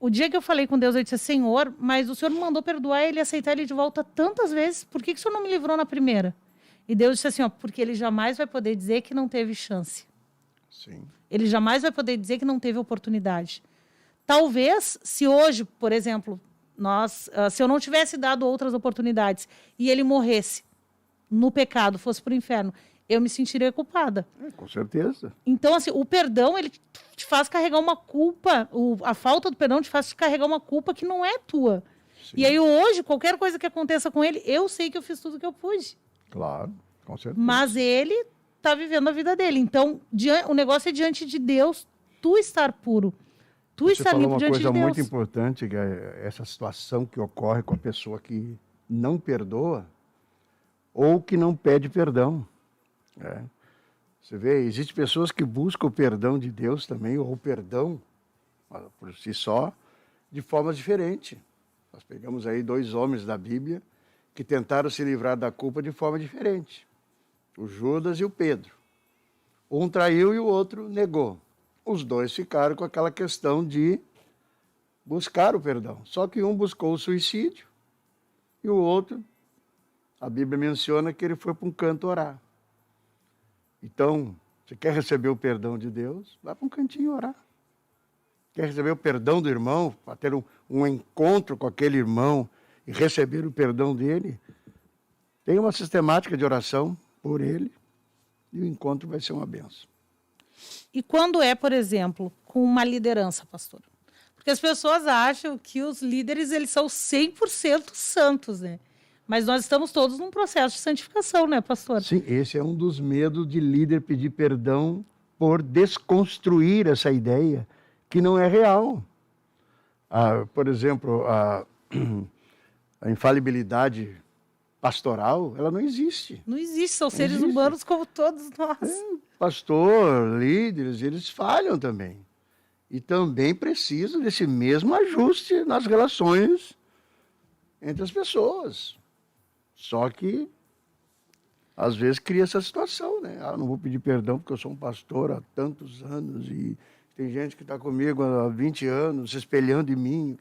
O dia que eu falei com Deus, eu disse, Senhor, mas o Senhor me mandou perdoar ele e aceitar ele de volta tantas vezes. Por que o Senhor não me livrou na primeira? E Deus disse assim, ó, porque ele jamais vai poder dizer que não teve chance. Sim. Ele jamais vai poder dizer que não teve oportunidade. Talvez, se hoje, por exemplo, se eu não tivesse dado outras oportunidades e ele morresse no pecado, fosse para o inferno, eu me sentiria culpada. Com certeza. Então, assim, o perdão, ele te faz carregar uma culpa, a falta do perdão te faz carregar uma culpa que não é tua. Sim. E aí, hoje, qualquer coisa que aconteça com ele, eu sei que eu fiz tudo o que eu pude. Claro, com certeza. Mas ele está vivendo a vida dele. Então, o negócio é diante de Deus, tu estar puro. Tu Você estar falou limpo uma diante coisa de Deus. muito importante, que é essa situação que ocorre com a pessoa que não perdoa ou que não pede perdão. É. Você vê, existem pessoas que buscam o perdão de Deus também, ou o perdão por si só, de formas diferentes. Nós pegamos aí 2 homens da Bíblia que tentaram se livrar da culpa de forma diferente. O Judas e o Pedro. Um traiu e o outro negou. Os 2 ficaram com aquela questão de buscar o perdão. Só que um buscou o suicídio e o outro, a Bíblia menciona que ele foi para um canto orar. Então, você quer receber o perdão de Deus? Vá para um cantinho orar. Quer receber o perdão do irmão, para ter um encontro com aquele irmão e receber o perdão dele? Tem uma sistemática de oração por ele e o encontro vai ser uma bênção. E quando é, por exemplo, com uma liderança, pastor? Porque as pessoas acham que os líderes eles são 100% santos, né? Mas nós estamos todos num processo de santificação, né, pastor? Sim, esse é um dos medos de líder pedir perdão por desconstruir essa ideia que não é real. Por exemplo, a infalibilidade pastoral, ela não existe. Não existe, são seres existe. humanos como todos nós. Pastor, líderes, eles falham também. E também precisam desse mesmo ajuste nas relações entre as pessoas. Só que, às vezes, cria essa situação, né? Não vou pedir perdão porque eu sou um pastor há tantos anos e tem gente que está comigo há 20 anos, se espelhando em mim.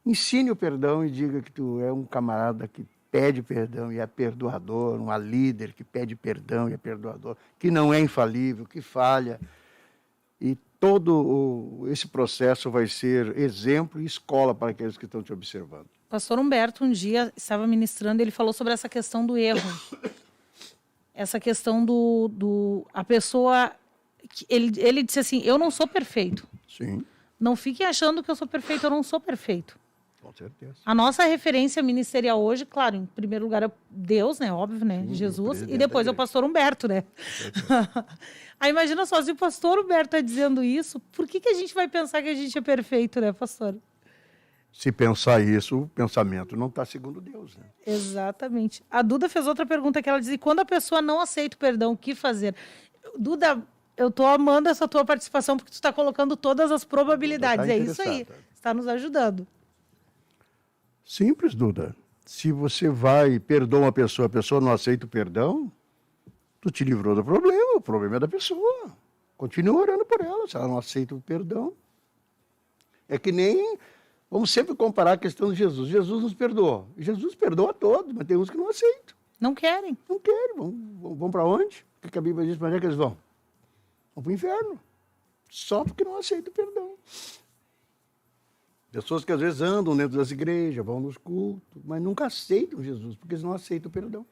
Ensine o perdão e diga que tu é um camarada que pede perdão e é perdoador, uma líder que pede perdão e é perdoador, que não é infalível, que falha. E todo esse processo vai ser exemplo e escola para aqueles que estão te observando. Pastor Humberto um dia estava ministrando e ele falou sobre essa questão do erro. Essa questão a pessoa... Ele disse assim, eu não sou perfeito. Sim, Não fiquem achando que eu sou perfeito, eu não sou perfeito. com certeza. A nossa referência ministerial hoje, claro, em primeiro lugar é Deus, né? Óbvio, né? Sim, Jesus. o presidente E depois da é o pastor Humberto, né? Aí imagina só, se o pastor Humberto está dizendo isso, por que a gente vai pensar que a gente é perfeito, né, pastor? Se pensar isso, o pensamento não está segundo Deus, né? Exatamente. A Duda fez outra pergunta que ela diz, e quando a pessoa não aceita o perdão, o que fazer? Duda, eu estou amando essa tua participação porque tu está colocando todas as probabilidades. Duda tá É isso aí. interessada. Está nos ajudando. Simples, Duda. Se você vai e perdoa a pessoa não aceita o perdão, tu te livrou do problema. O problema é da pessoa. Continua orando por ela. Se ela não aceita o perdão. É que nem... Vamos sempre comparar a questão de Jesus. Jesus nos perdoou. Jesus perdoa a todos, mas tem uns que não aceitam. Não querem. Não querem. Vão para onde? O que a Bíblia diz? Para onde é que eles vão? Vão para o inferno. Só porque não aceitam o perdão. Pessoas que às vezes andam dentro das igrejas, vão nos cultos, mas nunca aceitam Jesus, porque eles não aceitam o perdão.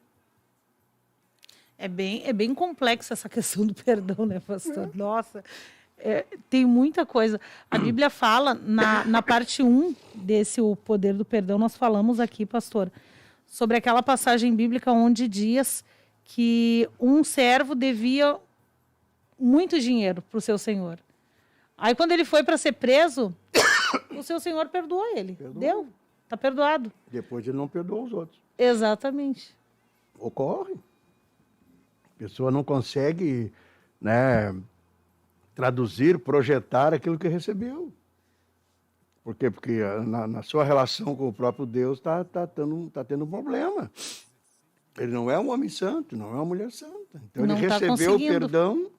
É bem complexa essa questão do perdão, né, pastor? Nossa, tem muita coisa. A Bíblia fala, na parte 1 desse O Poder do Perdão, nós falamos aqui, pastor, sobre aquela passagem bíblica onde diz que um servo devia muito dinheiro para o seu senhor. Aí, quando ele foi para ser preso, o seu senhor perdoou ele. Perdoou. Deu, está perdoado. Depois ele não perdoa os outros. Exatamente. Ocorre. A pessoa não consegue, né, traduzir, projetar aquilo que recebeu. Por quê? Porque na sua relação com o próprio Deus está tendo um problema. Ele não é um homem santo, não é uma mulher santa. Então Não ele tá recebeu o conseguindo. perdão,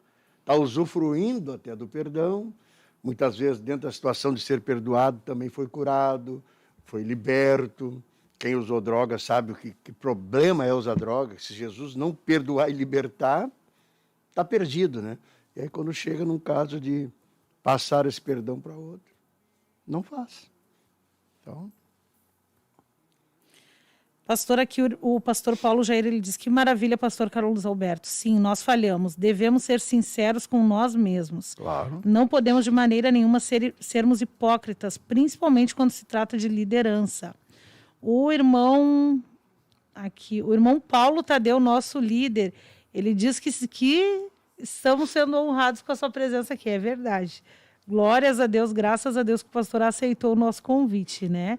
está usufruindo até do perdão. Muitas vezes, dentro da situação de ser perdoado, também foi curado, foi liberto. Quem usou droga sabe que problema é usar droga. Se Jesus não perdoar e libertar, está perdido, né? E aí, quando chega num caso de passar esse perdão para outro, não faz. Então, Pastor, aqui o pastor Paulo Jair, ele diz que maravilha, pastor Carlos Alberto. Sim, nós falhamos. Devemos ser sinceros com nós mesmos. claro. Não podemos de maneira nenhuma sermos hipócritas, principalmente quando se trata de liderança. O irmão Paulo Tadeu, nosso líder, ele diz que estamos sendo honrados com a sua presença aqui. É verdade. Glórias a Deus, graças a Deus que o pastor aceitou o nosso convite, né?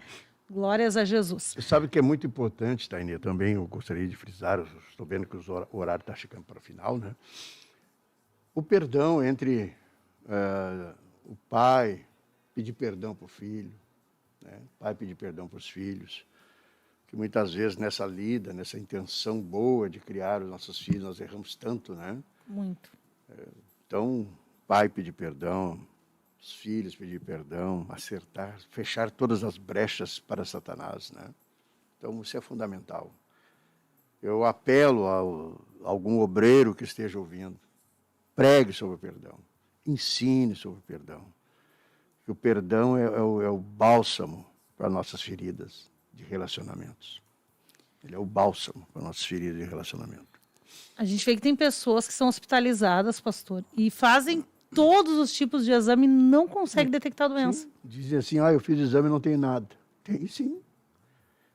Glórias a Jesus. Você sabe que é muito importante, Tainê, também eu gostaria de frisar, eu estou vendo que o horário está chegando para o final, né? O perdão entre o pai pedir perdão para o filho, né? O pai pedir perdão para os filhos, que muitas vezes nessa lida, nessa intenção boa de criar os nossos filhos, nós erramos tanto, né? Muito. Então, pai pedir perdão, os filhos pedir perdão, acertar, fechar todas as brechas para Satanás, né? Então, isso é fundamental. Eu apelo a algum obreiro que esteja ouvindo, pregue sobre o perdão, ensine sobre o perdão. Que o perdão é o bálsamo para nossas feridas de relacionamentos. Ele é o bálsamo para nossas feridas de relacionamento. A gente vê que tem pessoas que são hospitalizadas, pastor, e fazem todos os tipos de exame e não conseguem detectar a doença. Sim. Dizem assim, eu fiz exame e não tenho nada. Tem sim.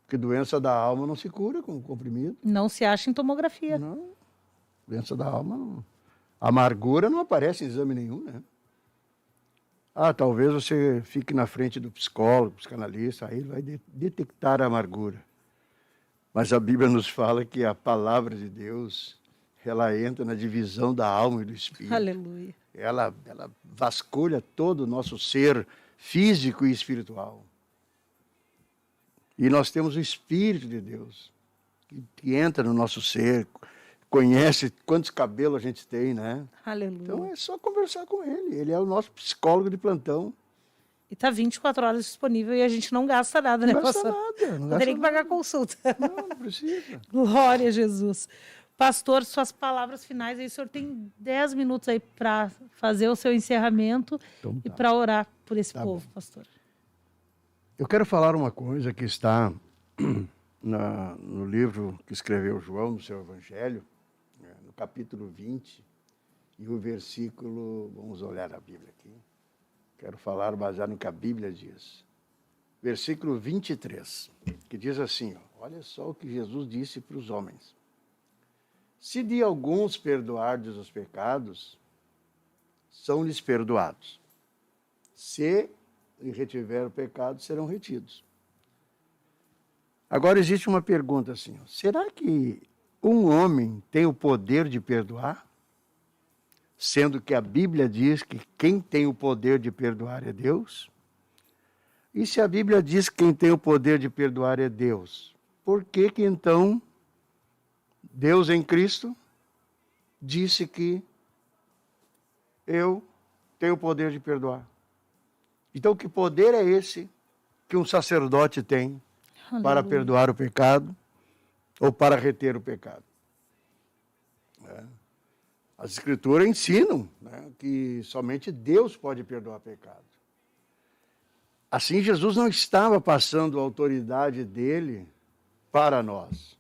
Porque doença da alma não se cura com comprimido. Não se acha em tomografia. Não. Doença da alma não. Amargura não aparece em exame nenhum, né? Talvez você fique na frente do psicólogo, psicanalista, aí ele vai detectar a amargura. Mas a Bíblia nos fala que a palavra de Deus, ela entra na divisão da alma e do espírito. Aleluia. Ela vasculha todo o nosso ser físico e espiritual. E nós temos o Espírito de Deus, que entra no nosso ser, conhece quantos cabelos a gente tem, né? Aleluia. Então é só conversar com ele. Ele é o nosso psicólogo de plantão. E está 24 horas disponível e a gente não gasta nada, né, Não gasta pastor? nada. Não Não teria gasta que pagar nada. consulta. Não precisa. Glória a Jesus. Pastor, suas palavras finais aí, o senhor tem 10 minutos aí para fazer o seu encerramento Então, e tá. para orar por esse Tá povo, bom. pastor. Eu quero falar uma coisa que está no livro que escreveu João, no seu Evangelho, no capítulo 20, e o versículo, vamos olhar a Bíblia aqui. Quero falar baseado no que a Bíblia diz. Versículo 23, que diz assim, ó, olha só o que Jesus disse para os homens. Se de alguns perdoardes os pecados, são-lhes perdoados. Se lhe retiver o pecado, serão retidos. Agora existe uma pergunta assim, ó, será que um homem tem o poder de perdoar? Sendo que a Bíblia diz que quem tem o poder de perdoar é Deus? E se a Bíblia diz que quem tem o poder de perdoar é Deus, por que que então Deus em Cristo disse que eu tenho o poder de perdoar? Então que poder é esse que um sacerdote tem para Aleluia. perdoar o pecado ou para reter o pecado? As Escrituras ensinam, né, que somente Deus pode perdoar pecado. Assim, Jesus não estava passando a autoridade dele para nós.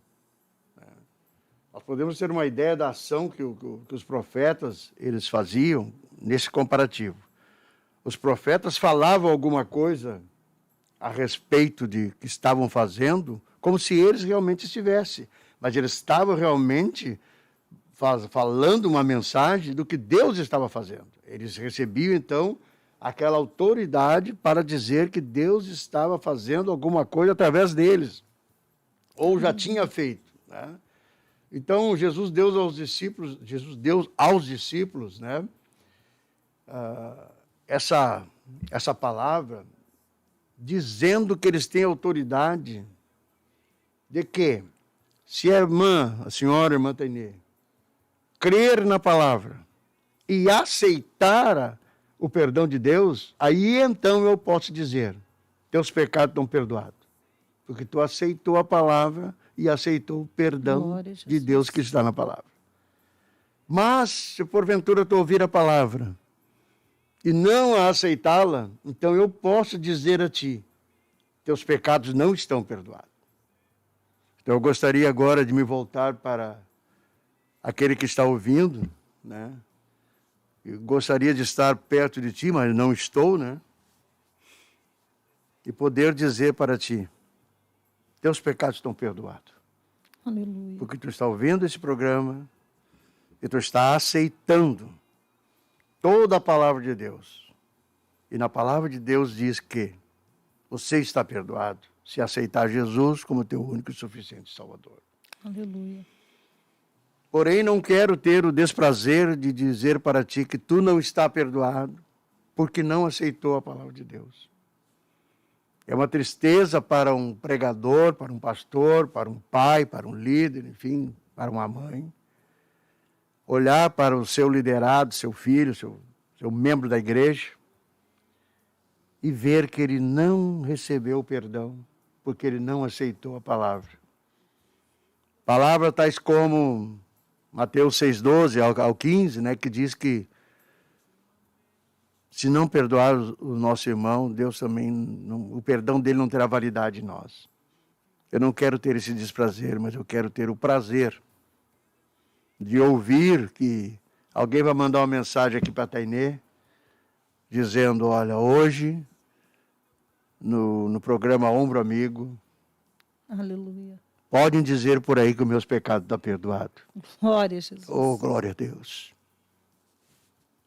Nós podemos ter uma ideia da ação que os profetas eles faziam nesse comparativo. Os profetas falavam alguma coisa a respeito de que estavam fazendo, como se eles realmente estivessem. Mas eles estavam realmente falando uma mensagem do que Deus estava fazendo. Eles recebiam, então, aquela autoridade para dizer que Deus estava fazendo alguma coisa através deles, ou já tinha feito, né? Então, Jesus deu aos discípulos, né, essa palavra, dizendo que eles têm autoridade de que, se a senhora irmã Tainê, crer na palavra e aceitar o perdão de Deus, aí então eu posso dizer, teus pecados estão perdoados. Porque tu aceitou a palavra e aceitou o perdão de Deus que está na palavra. Mas, se porventura tu ouvir a palavra e não a aceitá-la, então eu posso dizer a ti, teus pecados não estão perdoados. Então eu gostaria agora de me voltar para aquele que está ouvindo, né? Eu gostaria de estar perto de ti, mas não estou, né? E poder dizer para ti, teus pecados estão perdoados. Aleluia. Porque tu está ouvindo esse programa e tu está aceitando toda a palavra de Deus. E na palavra de Deus diz que você está perdoado se aceitar Jesus como teu único e suficiente Salvador. Aleluia. Porém, não quero ter o desprazer de dizer para ti que tu não está perdoado porque não aceitou a palavra de Deus. É uma tristeza para um pregador, para um pastor, para um pai, para um líder, enfim, para uma mãe, olhar para o seu liderado, seu filho, seu membro da igreja, e ver que ele não recebeu o perdão, porque ele não aceitou a palavra. Palavras tais como Mateus 6,12 ao 15, né, que diz que se não perdoar o nosso irmão, Deus também, o perdão dele não terá validade em nós. Eu não quero ter esse desprazer, mas eu quero ter o prazer de ouvir que alguém vai mandar uma mensagem aqui para a Tainê, dizendo, olha, hoje, no programa Ombro Amigo, Aleluia. podem dizer por aí que os meus pecados estão perdoados. Glória a Jesus. Oh, glória a Deus.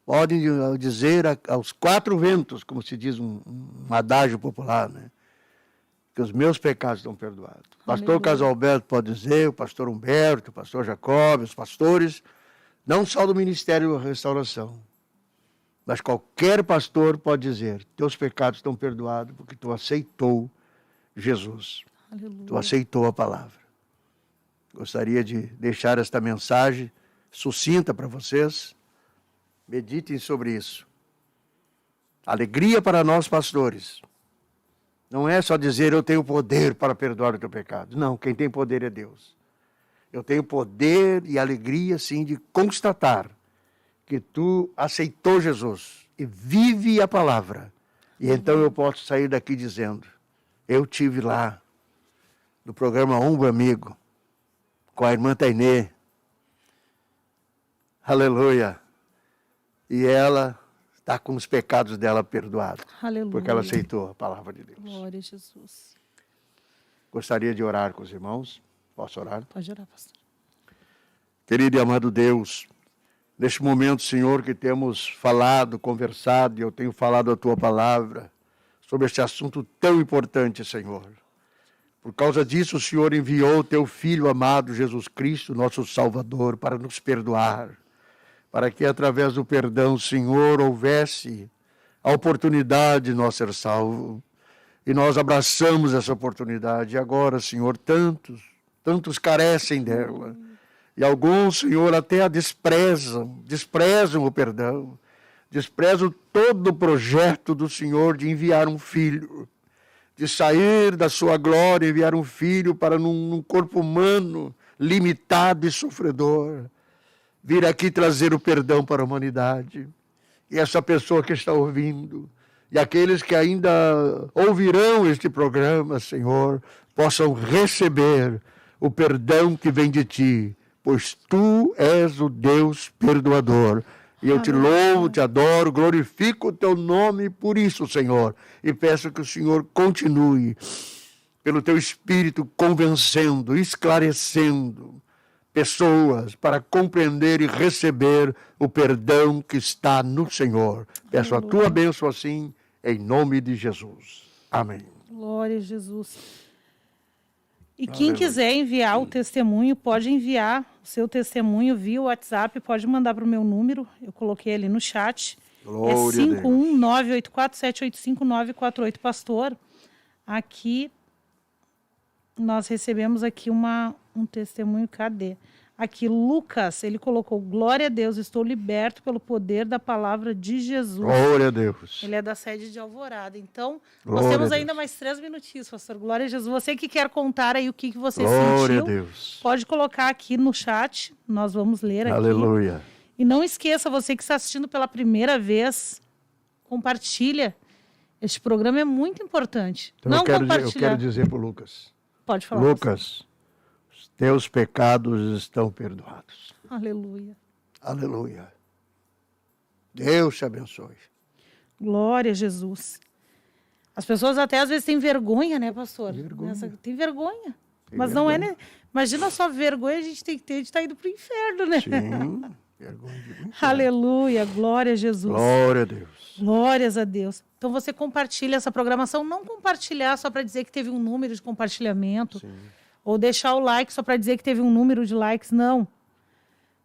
Podem dizer aos quatro ventos, como se diz um adágio popular, né? Que os meus pecados estão perdoados. O pastor Casalberto pode dizer, o pastor Humberto, o pastor Jacob, os pastores, não só do Ministério da Restauração, mas qualquer pastor pode dizer, teus pecados estão perdoados porque tu aceitou Jesus. Aleluia. Tu aceitou a palavra. Gostaria de deixar esta mensagem sucinta para vocês. Meditem sobre isso. Alegria para nós, pastores. Não é só dizer, eu tenho poder para perdoar o teu pecado. Não, quem tem poder é Deus. eu tenho poder e alegria, sim, de constatar que tu aceitou Jesus e vive a palavra. E então eu posso sair daqui dizendo, eu tive lá no programa Ombro Amigo, com a irmã Tainê. Aleluia. E ela está com os pecados dela perdoados. Aleluia. Porque ela aceitou a palavra de Deus. Glória a Jesus. Gostaria de orar com os irmãos. Posso orar? Pode orar, pastor. Querido e amado Deus, neste momento, Senhor, que temos falado, conversado, e eu tenho falado a Tua palavra sobre este assunto tão importante, Senhor. Por causa disso, o Senhor enviou o Teu Filho amado, Jesus Cristo, nosso Salvador, para nos perdoar, para que através do perdão, Senhor, houvesse a oportunidade de nós ser salvos. E nós abraçamos essa oportunidade. E agora, Senhor, tantos carecem dela. E alguns, Senhor, até a desprezam o perdão, desprezam todo o projeto do Senhor de enviar um filho, de sair da sua glória e enviar um filho para num corpo humano limitado e sofredor, vir aqui trazer o perdão para a humanidade. E essa pessoa que está ouvindo, e aqueles que ainda ouvirão este programa, Senhor, possam receber o perdão que vem de Ti, pois Tu és o Deus perdoador. E eu te louvo, te adoro, glorifico o Teu nome por isso, Senhor. E peço que o Senhor continue, pelo Teu Espírito, convencendo, esclarecendo pessoas para compreender e receber o perdão que está no Senhor. Peço a Tua bênção assim, em nome de Jesus. Amém. Glória a Jesus. E quem quiser enviar o testemunho, pode enviar o seu testemunho via WhatsApp, pode mandar para o meu número, eu coloquei ali no chat. Glória é 51984785948, pastor. Aqui, nós recebemos aqui um testemunho, cadê? Aqui, Lucas, ele colocou, glória a Deus, estou liberto pelo poder da palavra de Jesus. Glória a Deus. Ele é da sede de Alvorada. Então, Glória nós temos a ainda Deus. mais 3 minutinhos, pastor. Glória a Jesus. Você que quer contar aí o que você Glória sentiu, a Deus. pode colocar aqui no chat, nós vamos ler aqui. Aleluia. E não esqueça, você que está assistindo pela primeira vez, compartilha. Este programa é muito importante. Então, não eu compartilhar. quero dizer para o Lucas. Pode falar. Lucas, os teus pecados estão perdoados. Aleluia. Aleluia. Deus te abençoe. Glória a Jesus. As pessoas até às vezes têm vergonha, né, pastor? Vergonha. Tem vergonha. Tem Mas vergonha. não é, né? Imagina só vergonha, a gente tem que ter de estar indo para o inferno, né? Sim, vergonha de mim. Aleluia, glória a Jesus. Glória a Deus. Glórias a Deus. Então você compartilha essa programação, não compartilhar só para dizer que teve um número de compartilhamento, Sim. ou deixar o like só para dizer que teve um número de likes, não.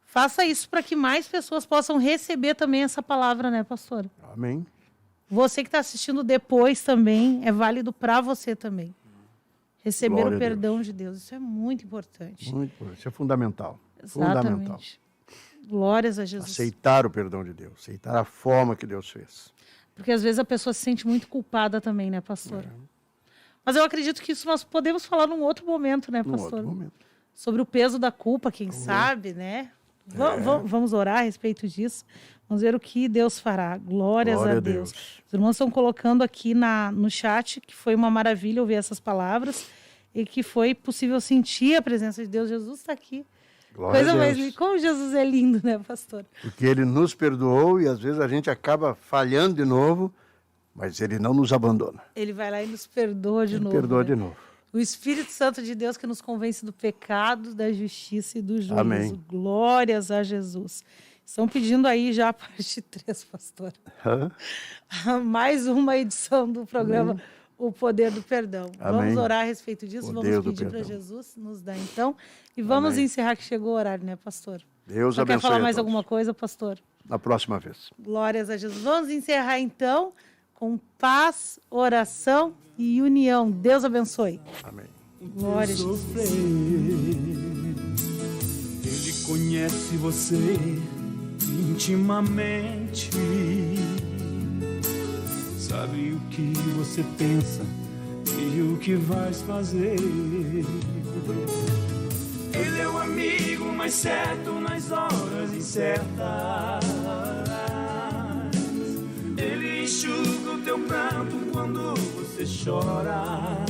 Faça isso para que mais pessoas possam receber também essa palavra, né, pastor? Amém. Você que está assistindo depois também, é válido para você também. Receber Glória o a perdão de Deus, isso é muito importante. Muito importante. Isso é fundamental. Fundamental. Exatamente. Glórias a Jesus. Aceitar o perdão de Deus. Aceitar a forma que Deus fez. Porque às vezes a pessoa se sente muito culpada também, né, pastor? Mas eu acredito que isso nós podemos falar num outro momento, né, Num pastor? outro momento. Sobre o peso da culpa, quem sabe, né? Vamos orar a respeito disso. Vamos ver o que Deus fará. Glórias Glória a a Deus. Deus. Os irmãos estão colocando aqui no chat que foi uma maravilha ouvir essas palavras e que foi possível sentir a presença de Deus. Jesus está aqui. Glória Coisa a mais Deus. linda. Como Jesus é lindo, né, pastor? Porque Ele nos perdoou e às vezes a gente acaba falhando de novo, mas Ele não nos abandona. Ele vai lá e nos perdoa de Ele novo. perdoa né? de novo. O Espírito Santo de Deus que nos convence do pecado, da justiça e do juízo. Amém. Glórias a Jesus. Estão pedindo aí já a parte 3, pastor. Hã? Mais uma edição do programa O Poder do Perdão. Amém. Vamos orar a respeito disso, Poder vamos do pedir para perdão. Jesus nos dar então. E vamos Amém. encerrar que chegou o horário, né, pastor? Deus Só quer abençoe falar a mais todos. alguma coisa, pastor? Na próxima vez. Glórias a Jesus. Vamos encerrar então com paz, oração e união. Deus abençoe. Amém. Glória a Jesus. Sofrer. Ele conhece você intimamente. Sabe o que você pensa e o que vais fazer. Ele é o amigo mais certo nas horas incertas. Ele enxuga o teu pranto quando você chora.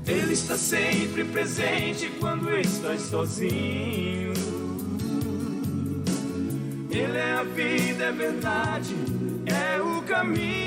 Ele está sempre presente quando estás sozinho. Ele é a vida, é verdade, é o caminho.